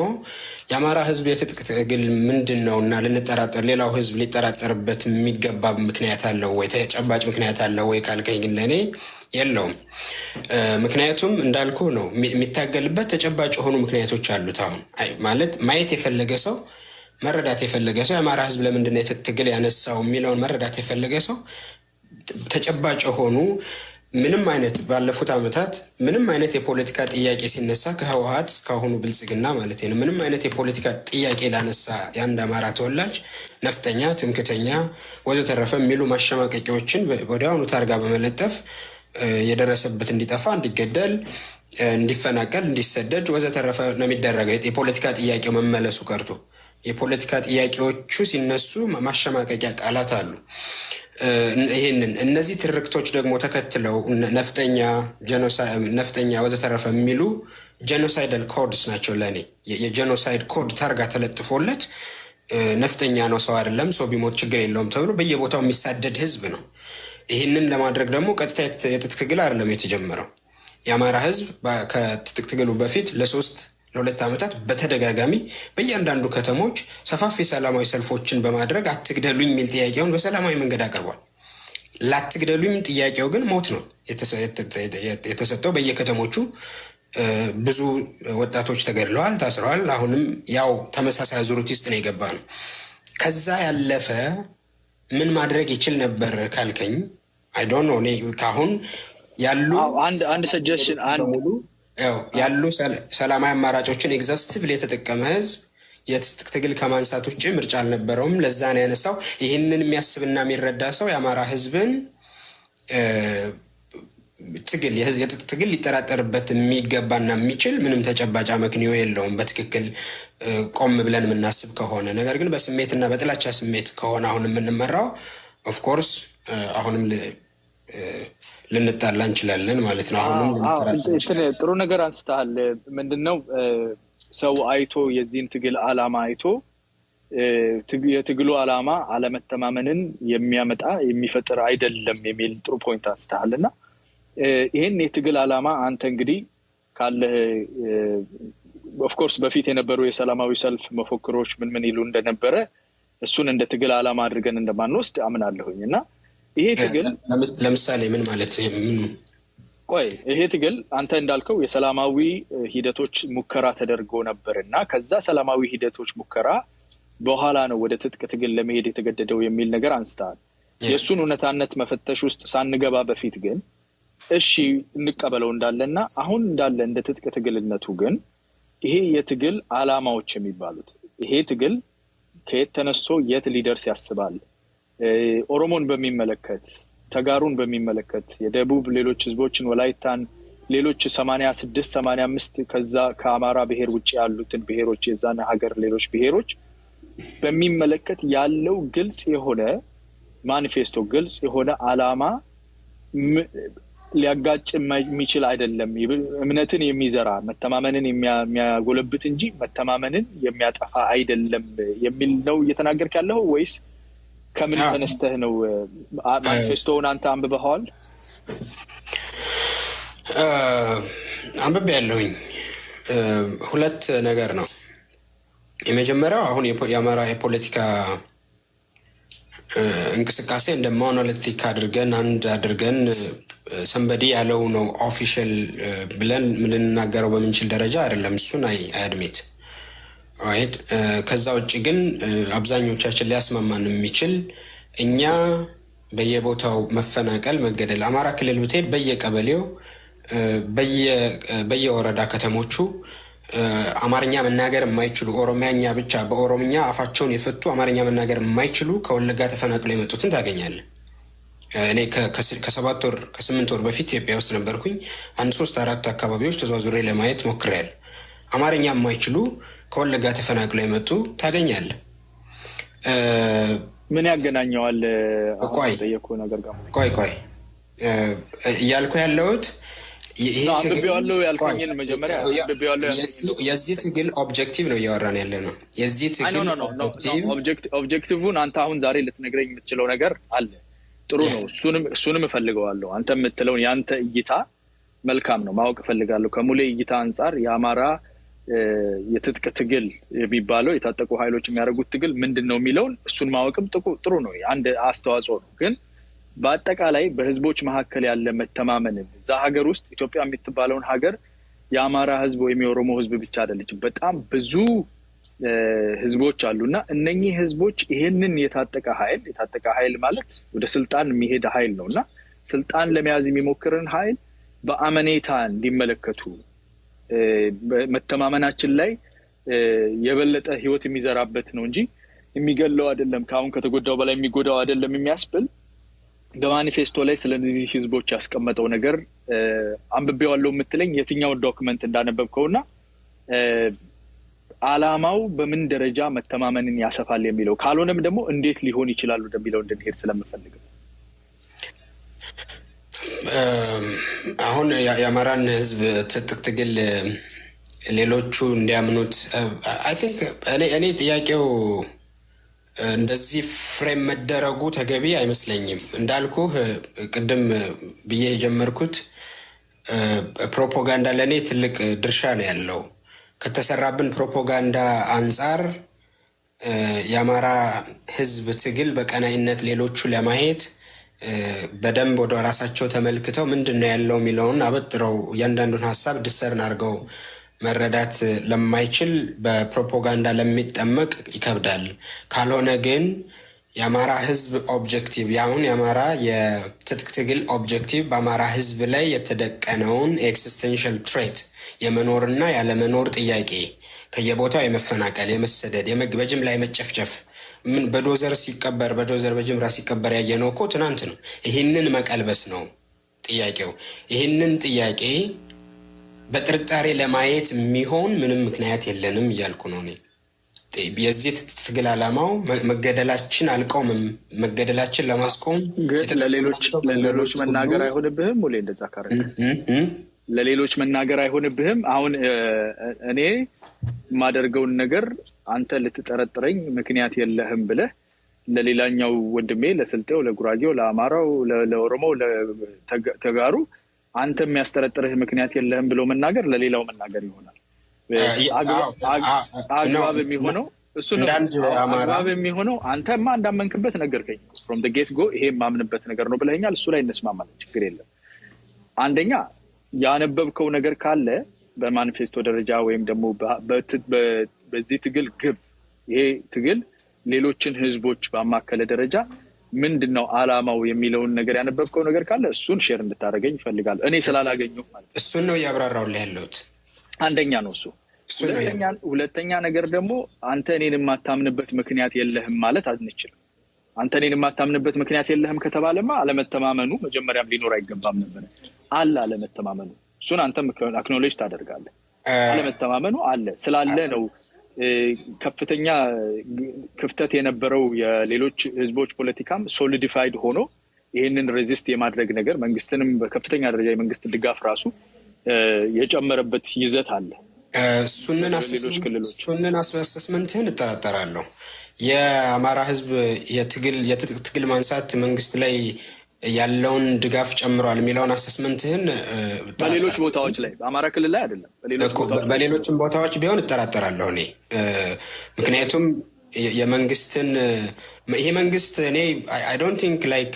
የአማራ ህዝብ የትጥቅ ትግል ምንድን ነው እና ሌላው ህዝብ ሊጠራጠርበት የሚገባ ምክንያት አለው ወይ ተጨባጭ ምክንያት አለው ወይ ካልከኝ ግን ለእኔ የለውም። ምክንያቱም እንዳልኩ ነው የሚታገልበት ተጨባጭ የሆኑ ምክንያቶች አሉት። አሁን ማለት ማየት የፈለገ ሰው መረዳት የፈለገ ሰው የአማራ ህዝብ ለምንድን ነው የትጥቅ ትግል ያነሳው የሚለውን መረዳት የፈለገ ሰው ተጨባጭ የሆኑ ምንም አይነት ባለፉት ዓመታት ምንም አይነት የፖለቲካ ጥያቄ ሲነሳ ከህወሓት እስካሁኑ ብልጽግና ማለት ነው ምንም አይነት የፖለቲካ ጥያቄ ላነሳ የአንድ አማራ ተወላጅ ነፍጠኛ፣ ትምክተኛ ወዘተረፈ የሚሉ ማሸማቀቂያዎችን ወዲያውኑ ታርጋ በመለጠፍ የደረሰበት እንዲጠፋ፣ እንዲገደል፣ እንዲፈናቀል፣ እንዲሰደድ ወዘተረፈ ነው የሚደረገው። የፖለቲካ ጥያቄው መመለሱ ቀርቶ የፖለቲካ ጥያቄዎቹ ሲነሱ ማሸማቀቂያ ቃላት አሉ። እነዚህ ትርክቶች ደግሞ ተከትለው ነፍጠኛ ወዘተረፈ የሚሉ ጄኖሳይዳል ኮድስ ናቸው። ለእኔ የጄኖሳይድ ኮድ ታርጋ ተለጥፎለት ነፍጠኛ ነው ሰው አይደለም ሰው ቢሞት ችግር የለውም ተብሎ በየቦታው የሚሳደድ ህዝብ ነው። ይህንን ለማድረግ ደግሞ ቀጥታ የትጥቅ ትግል አይደለም የተጀመረው። የአማራ ህዝብ ከትጥቅ ትግሉ በፊት ለ2 ዓመታት በተደጋጋሚ በእያንዳንዱ ከተሞች ሰፋፊ ሰላማዊ ሰልፎችን በማድረግ አትግደሉኝ የሚል ጥያቄውን በሰላማዊ መንገድ አቅርቧል። ላትግደሉኝ ጥያቄው ግን ሞት ነው የተሰጠው። በየከተሞቹ ብዙ ወጣቶች ተገድለዋል፣ ታስረዋል። አሁንም ያው ተመሳሳይ አዙሪት ውስጥ ነው የገባ ነው። ከዛ ያለፈ ምን ማድረግ ይችል ነበር ካልከኝ አይ ዶንት ኖ። እኔ ካሁን ያሉ አንድ ሰጀሽን ያሉ ሰላማዊ አማራጮችን ኤግዛስቲቭሊ የተጠቀመ ህዝብ የትጥቅ ትግል ከማንሳት ውጭ ምርጫ አልነበረውም። ለዛ ነው ያነሳው። ይህንን የሚያስብና የሚረዳ ሰው የአማራ ህዝብን የትጥቅ ትግል ሊጠራጠርበት የሚገባና የሚችል ምንም ተጨባጭ አመክንዮ የለውም በትክክል ቆም ብለን የምናስብ ከሆነ። ነገር ግን በስሜትና በጥላቻ ስሜት ከሆነ አሁን የምንመራው ኦፍኮርስ አሁንም ልንጣላ እንችላለን ማለት ነው። አሁንም ጥሩ ነገር አንስተሃል። ምንድነው ሰው አይቶ የዚህን ትግል ዓላማ አይቶ የትግሉ ዓላማ አለመተማመንን የሚያመጣ የሚፈጥር አይደለም የሚል ጥሩ ፖይንት አንስተሃል። እና ይህን የትግል ዓላማ አንተ እንግዲህ ካለህ ኦፍኮርስ በፊት የነበሩ የሰላማዊ ሰልፍ መፎክሮች ምን ይሉ እንደነበረ እሱን እንደ ትግል ዓላማ አድርገን እንደማንወስድ አምናለሁኝ። እና ይሄ ትግል ለምሳሌ ምን ማለት ቆይ ይሄ ትግል አንተ እንዳልከው የሰላማዊ ሂደቶች ሙከራ ተደርጎ ነበርና ከዛ ሰላማዊ ሂደቶች ሙከራ በኋላ ነው ወደ ትጥቅ ትግል ለመሄድ የተገደደው የሚል ነገር አንስተሃል። የሱን እውነታነት መፈተሽ ውስጥ ሳንገባ በፊት ግን እሺ እንቀበለው እንዳለና አሁን እንዳለ እንደ ትጥቅ ትግልነቱ ግን ይሄ የትግል አላማዎች የሚባሉት ይሄ ትግል ከየት ተነስቶ የት ሊደርስ ያስባል? ኦሮሞን በሚመለከት ተጋሩን በሚመለከት የደቡብ ሌሎች ህዝቦችን ወላይታን ሌሎች 86 85 ከዛ ከአማራ ብሔር ውጪ ያሉትን ብሔሮች የዛና ሀገር ሌሎች ብሔሮች በሚመለከት ያለው ግልጽ የሆነ ማኒፌስቶ ግልጽ የሆነ አላማ ሊያጋጭ የሚችል አይደለም። እምነትን የሚዘራ መተማመንን የሚያጎለብት እንጂ መተማመንን የሚያጠፋ አይደለም የሚል ነው እየተናገርክ ያለው ወይስ ከምን ተነስተህ ነው? ማኒፌስቶውን አንተ አንብበዋል? አንብቤያለሁኝ። ሁለት ነገር ነው። የመጀመሪያው አሁን የአማራ የፖለቲካ እንቅስቃሴ እንደ ሞኖሊቲክ አድርገን አንድ አድርገን ሰንበዲ ያለው ነው ኦፊሻል ብለን ልንናገረው በምንችል ደረጃ አይደለም። እሱን አያድሜት ራይት። ከዛ ውጭ ግን አብዛኞቻችን ሊያስማማን የሚችል እኛ በየቦታው መፈናቀል፣ መገደል አማራ ክልል ብትሄድ በየቀበሌው በየወረዳ ከተሞቹ አማርኛ መናገር የማይችሉ ኦሮሚያኛ ብቻ በኦሮምኛ አፋቸውን የፈቱ አማርኛ መናገር የማይችሉ ከወለጋ ተፈናቅለው የመጡትን ታገኛለህ። እኔ ከ7 ወር ከ8 ወር በፊት ኢትዮጵያ ውስጥ ነበርኩኝ። 1-3-4 አካባቢዎች ተዟዙሬ ለማየት ሞክሬያለሁ። አማርኛ የማይችሉ ከወለጋ ተፈናቅለው የመጡ ታገኛለህ። ምን ያገናኘዋል? ጠየቁ ነገር ጋር ቆይ እያልኩ ያለሁት የዚህ ትግል ኦብጀክቲቭ ነው እያወራን ያለ ነው። የዚህ ትግል ኦብጀክቲቭን አንተ አሁን ዛሬ ልትነግረኝ የምትችለው ነገር አለ። ጥሩ ነው። እሱንም እፈልገዋለሁ። አንተ የምትለውን ያንተ እይታ መልካም ነው፣ ማወቅ እፈልጋለሁ። ከሙሌ እይታ አንጻር የአማራ የትጥቅ ትግል የሚባለው የታጠቁ ኃይሎች የሚያደርጉት ትግል ምንድነው የሚለውን እሱን ማወቅም ጥሩ ነው፣ አንድ አስተዋጽኦ ነው። ግን በአጠቃላይ በህዝቦች መካከል ያለ መተማመንን እዛ ሀገር ውስጥ ኢትዮጵያ የምትባለውን ሀገር የአማራ ህዝብ ወይም የኦሮሞ ህዝብ ብቻ አይደለችም፣ በጣም ብዙ ህዝቦች አሉና እነኚህ ህዝቦች ይሄንን የታጠቀ ኃይል ማለት ወደ ስልጣን የሚሄድ ኃይል ነውና ስልጣን ለመያዝ የሚሞክርን ኃይል በአመኔታ እንዲመለከቱ መተማመናችን ላይ የበለጠ ህይወት የሚዘራበት ነው እንጂ የሚገለው አይደለም፣ ካሁን ከተጎዳው በላይ የሚጎዳው አይደለም የሚያስብል በማኒፌስቶ ላይ ስለዚህ ህዝቦች ያስቀመጠው ነገር አንብቤዋለሁ የምትለኝ የትኛው ዶክመንት እንዳነበብከውና አላማው በምን ደረጃ መተማመንን ያሰፋል የሚለው ካልሆነም ደግሞ እንዴት ሊሆን ይችላል ወደሚለው እንድንሄድ ስለምፈልግ አሁን የአማራን ህዝብ ትጥቅ ትግል ሌሎቹ እንዲያምኑት አይ ቲንክ እኔ ጥያቄው እንደዚህ ፍሬም መደረጉ ተገቢ አይመስለኝም። እንዳልኩህ ቅድም ብዬ የጀመርኩት ፕሮፓጋንዳ ለእኔ ትልቅ ድርሻ ነው ያለው። ከተሰራብን ፕሮፓጋንዳ አንጻር የአማራ ህዝብ ትግል በቀናይነት ሌሎቹ ለማየት በደንብ ወደ ራሳቸው ተመልክተው ምንድን ነው ያለው የሚለውን አበጥረው እያንዳንዱን ሀሳብ ድሰርን አድርገው መረዳት ለማይችል በፕሮፓጋንዳ ለሚጠመቅ ይከብዳል። ካልሆነ ግን የአማራ ህዝብ ኦብጀክቲቭ ያሁን የአማራ የትጥቅ ትግል ኦብጀክቲቭ በአማራ ህዝብ ላይ የተደቀነውን ኤክሲስተንሻል ትሬት የመኖርና ያለመኖር ጥያቄ ከየቦታው የመፈናቀል፣ የመሰደድ፣ በጅምላ የመጨፍጨፍ ምን በዶዘር በጅምራ ሲቀበር ያየነው እኮ ትናንት ነው። ይህንን መቀልበስ ነው ጥያቄው። ይህንን ጥያቄ በጥርጣሬ ለማየት የሚሆን ምንም ምክንያት የለንም እያልኩ ነው እኔ። የዚህ ትግል ዓላማው መገደላችን አልቆምም፣ መገደላችን ለማስቆም ለሌሎች መናገር አይሆንብህም ወይ? እንደዛ ካረክ ለሌሎች መናገር አይሆንብህም። አሁን እኔ የማደርገውን ነገር አንተ ልትጠረጥረኝ ምክንያት የለህም ብለህ ለሌላኛው ወንድሜ ለስልጤው፣ ለጉራጌው፣ ለአማራው፣ ለኦሮሞው፣ ለተጋሩ አንተ የሚያስጠረጥርህ ምክንያት የለህም ብሎ መናገር ለሌላው መናገር ይሆናል። አግባብ የሚሆነው እሱ ነው። አግባብ የሚሆነው አንተማ እንዳመንክበት ነገርከኝ። ፍሮም ዘ ጌት ጎ ይሄ የማምንበት ነገር ነው ብለኸኛል። እሱ ላይ እንስማማለን፣ ችግር የለም። አንደኛ ያነበብከው ነገር ካለ በማኒፌስቶ ደረጃ ወይም ደግሞ በዚህ ትግል ግብ ይሄ ትግል ሌሎችን ህዝቦች ባማከለ ደረጃ ምንድነው ዓላማው የሚለውን ነገር ያነበብከው ነገር ካለ እሱን ሼር እንድታደርገኝ ይፈልጋል። እኔ ስላላገኘው ማለት እሱን ነው ያብራራውልህ ያለሁት። አንደኛ ነው እሱ። ሁለተኛ ነገር ደግሞ አንተ እኔን የማታምንበት ምክንያት የለህም ማለት አንችልም። አንተ እኔን የማታምንበት ምክንያት የለህም ከተባለማ አለመተማመኑ መጀመሪያም ሊኖር አይገባም ነበር። አለ አለመተማመኑ። እሱን አንተም አክኖሌጅ ታደርጋለህ። አለመተማመኑ አለ ስላለ ነው ከፍተኛ ክፍተት የነበረው የሌሎች ህዝቦች ፖለቲካም ሶሊዲፋይድ ሆኖ ይሄንን ሬዚስት የማድረግ ነገር መንግስትንም በከፍተኛ ደረጃ የመንግስት ድጋፍ ራሱ የጨመረበት ይዘት አለ። ሱንን አሰስመንትህን እጠራጠራለሁ። የአማራ ህዝብ የትግል ማንሳት መንግስት ላይ ያለውን ድጋፍ ጨምሯል የሚለውን አሰስመንትህን በሌሎች ቦታዎች ላይ በአማራ ክልል ላይ አይደለም በሌሎችም ቦታዎች ቢሆን እጠራጠራለሁ እኔ። ምክንያቱም የመንግስትን ይሄ መንግስት እኔ አይ ዶንት ቲንክ ላይክ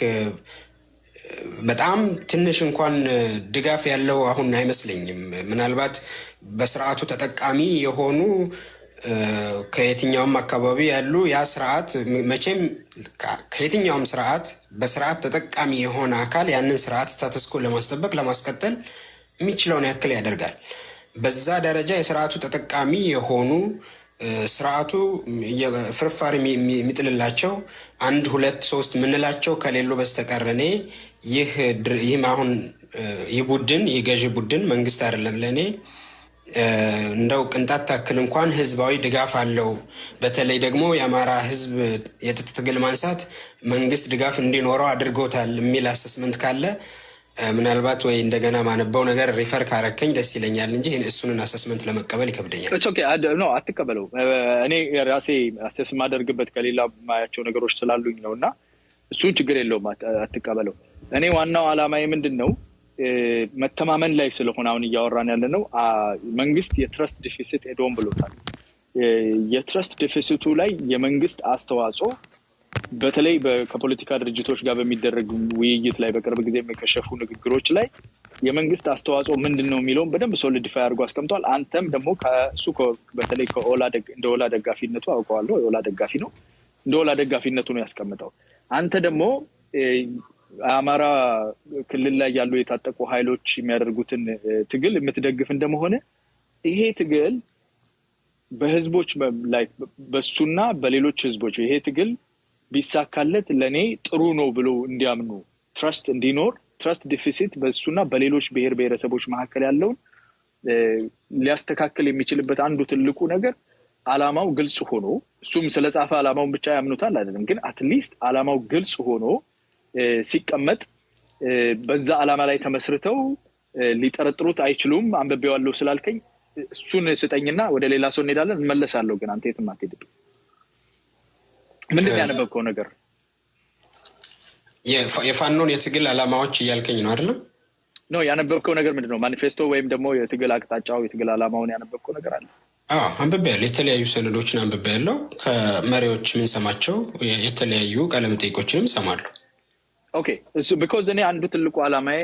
በጣም ትንሽ እንኳን ድጋፍ ያለው አሁን አይመስለኝም። ምናልባት በስርዓቱ ተጠቃሚ የሆኑ ከየትኛውም አካባቢ ያሉ ያ ስርዓት መቼም ከየትኛውም ስርዓት በስርዓት ተጠቃሚ የሆነ አካል ያንን ስርዓት ስታተስኮ ለማስጠበቅ ለማስቀጠል የሚችለውን ያክል ያደርጋል። በዛ ደረጃ የስርዓቱ ተጠቃሚ የሆኑ ስርዓቱ ፍርፋሪ የሚጥልላቸው 1 2 3 ምንላቸው ከሌሉ በስተቀረኔ ይህም አሁን ይህ ቡድን ይህ ገዢ ቡድን መንግስት አይደለም ለኔ እንደው ቅንጣት ታክል እንኳን ህዝባዊ ድጋፍ አለው። በተለይ ደግሞ የአማራ ህዝብ የትግል ማንሳት መንግስት ድጋፍ እንዲኖረው አድርጎታል የሚል አሰስመንት ካለ ምናልባት ወይ እንደገና ማነበው ነገር ሪፈር ካረከኝ ደስ ይለኛል እንጂ እሱንን አሰስመንት ለመቀበል ይከብደኛል። ኦኬ ነው አትቀበለው። እኔ ራሴ አሰስ ማደርግበት ከሌላ ማያቸው ነገሮች ስላሉኝ ነውና እሱን ችግር የለውም አትቀበለው። እኔ ዋናው ዓላማዬ ምንድነው መተማመን ላይ ስለሆነ አሁን እያወራን ያለ ነው። መንግስት የትረስት ዲፊሲት ኤዶም ብሎታል። የትረስት ዲፊሲቱ ላይ የመንግስት አስተዋጽኦ በተለይ ከፖለቲካ ድርጅቶች ጋር በሚደረግ ውይይት ላይ በቅርብ ጊዜ የሚከሸፉ ንግግሮች ላይ የመንግስት አስተዋጽኦ ምንድነው የሚለውን በደንብ ሶሊዲፋይ አድርጎ አስቀምጧል። አንተም ደግሞ ከሱ በተለይ እንደ ኦላ ደጋፊነቱ አውቀዋለሁ። የኦላ ደጋፊ ነው። እንደ ኦላ ደጋፊነቱ ነው ያስቀምጠው። አንተ ደግሞ አማራ ክልል ላይ ያሉ የታጠቁ ኃይሎች የሚያደርጉትን ትግል የምትደግፍ እንደመሆነ ይሄ ትግል በህዝቦች ላይ በሱና በሌሎች ህዝቦች ይሄ ትግል ቢሳካለት ለኔ ጥሩ ነው ብሎ እንዲያምኑ ትረስት እንዲኖር ትረስት ዲፊሲት በሱና በሌሎች ብሔር ብሔረሰቦች መካከል ያለውን ሊያስተካክል የሚችልበት አንዱ ትልቁ ነገር ዓላማው ግልጽ ሆኖ እሱም ስለጻፈ ዓላማውን ብቻ ያምኑታል አይደለም፣ ግን አትሊስት ዓላማው ግልጽ ሆኖ ሲቀመጥ በዛ ዓላማ ላይ ተመስርተው ሊጠረጥሩት አይችሉም። አንብቤዋለሁ ስላልከኝ እሱን ስጠኝና ወደ ሌላ ሰው እንሄዳለን። እንመለሳለሁ። ግን አንተ የትም አትሄድብኝ። ምንድን ያነበብከው ነገር? የፋኖን የትግል ዓላማዎች እያልከኝ ነው አይደል? ነው ያነበብከው ነገር ምንድነው? ማኒፌስቶ ወይም ደግሞ የትግል አቅጣጫው የትግል ዓላማውን ያነበብከው ነገር አለ? አንብቤያለሁ። የተለያዩ ሰነዶችን አንብቤያለሁ። ከመሪዎች የምንሰማቸው የተለያዩ ቃለመጠይቆችንም እሰማለሁ። ኦኬ እሱ ቢኮዝ እኔ አንዱ ትልቁ ዓላማዬ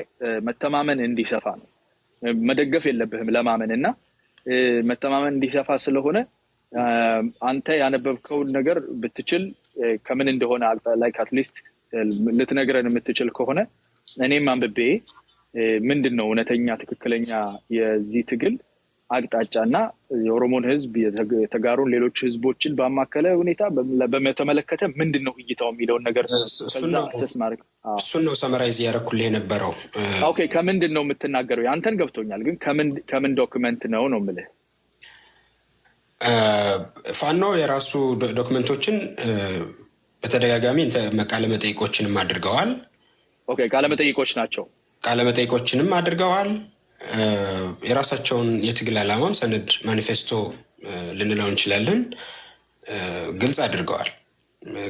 መተማመን እንዲሰፋ ነው። መደገፍ የለብህም ለማመን እና መተማመን እንዲሰፋ ስለሆነ አንተ ያነበብከውን ነገር ብትችል ከምን እንደሆነ ላይክ አትሊስት ልትነግረን የምትችል ከሆነ እኔም አንብቤ ምንድነው እውነተኛ ትክክለኛ የዚህ ትግል አቅጣጫና የኦሮሞን ህዝብ የተጋሩን ሌሎች ህዝቦችን ባማከለ ሁኔታ በመተመለከተ ምንድነው እይታው የሚለውን ነገር እሱን ነው ሰመራይዝ ያደረኩልህ የነበረው። ኦኬ ከምንድነው የምትናገረው? ያንተን ገብቶኛል፣ ግን ከምን ዶክመንት ነው የምልህ። ፋኖ የራሱ ዶክመንቶችን በተደጋጋሚ ቃለ መጠይቆችንም አድርገዋል። ኦኬ ቃለ መጠይቆች ናቸው። ቃለ መጠይቆችንም አድርገዋል። የራሳቸውን የትግል ዓላማም ሰነድ ማኒፌስቶ ልንለው እንችላለን ግልጽ አድርገዋል።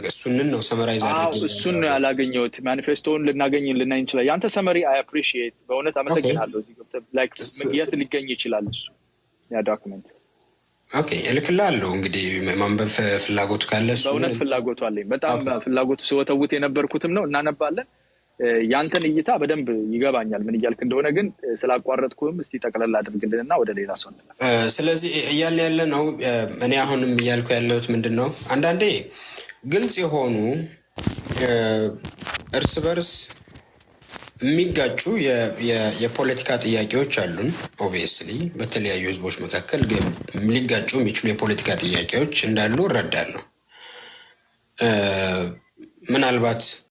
እሱንን ነው ሰመራይዝ አድርገው። እሱን ያላገኘሁት ማኒፌስቶውን ልናገኝ እንችላለን። ያንተ ሰመሪ አይ አፕሪሺየት በእውነት አመሰግናለሁ። እዚህ ገብተህ ላይክ የት ሊገኝ ይችላል እሱ ያ ዶክመንት? ኦኬ እልክልሃለሁ። እንግዲህ ማንበብ ፍላጎቱ ካለ በእውነት ፍላጎቱ አለኝ። በጣም ፍላጎቱ ስወተውት የነበርኩትም ነው። እናነባለን። ያንተን እይታ በደንብ ይገባኛል ምን እያልክ እንደሆነ ግን ስላቋረጥኩህም እስቲ ጠቅለል አድርግልንና ወደ ሌላ ሰው እንላለን። ስለዚህ እያልን ያለ ነው እኔ አሁንም እያልኩ ያለሁት ምንድን ነው አንዳንዴ ግልጽ የሆኑ እርስ በርስ የሚጋጩ የፖለቲካ ጥያቄዎች አሉን። ኦብቪየስሊ በተለያዩ ህዝቦች መካከል ሊጋጩ የሚችሉ የፖለቲካ ጥያቄዎች እንዳሉ እረዳለሁ። ምናልባት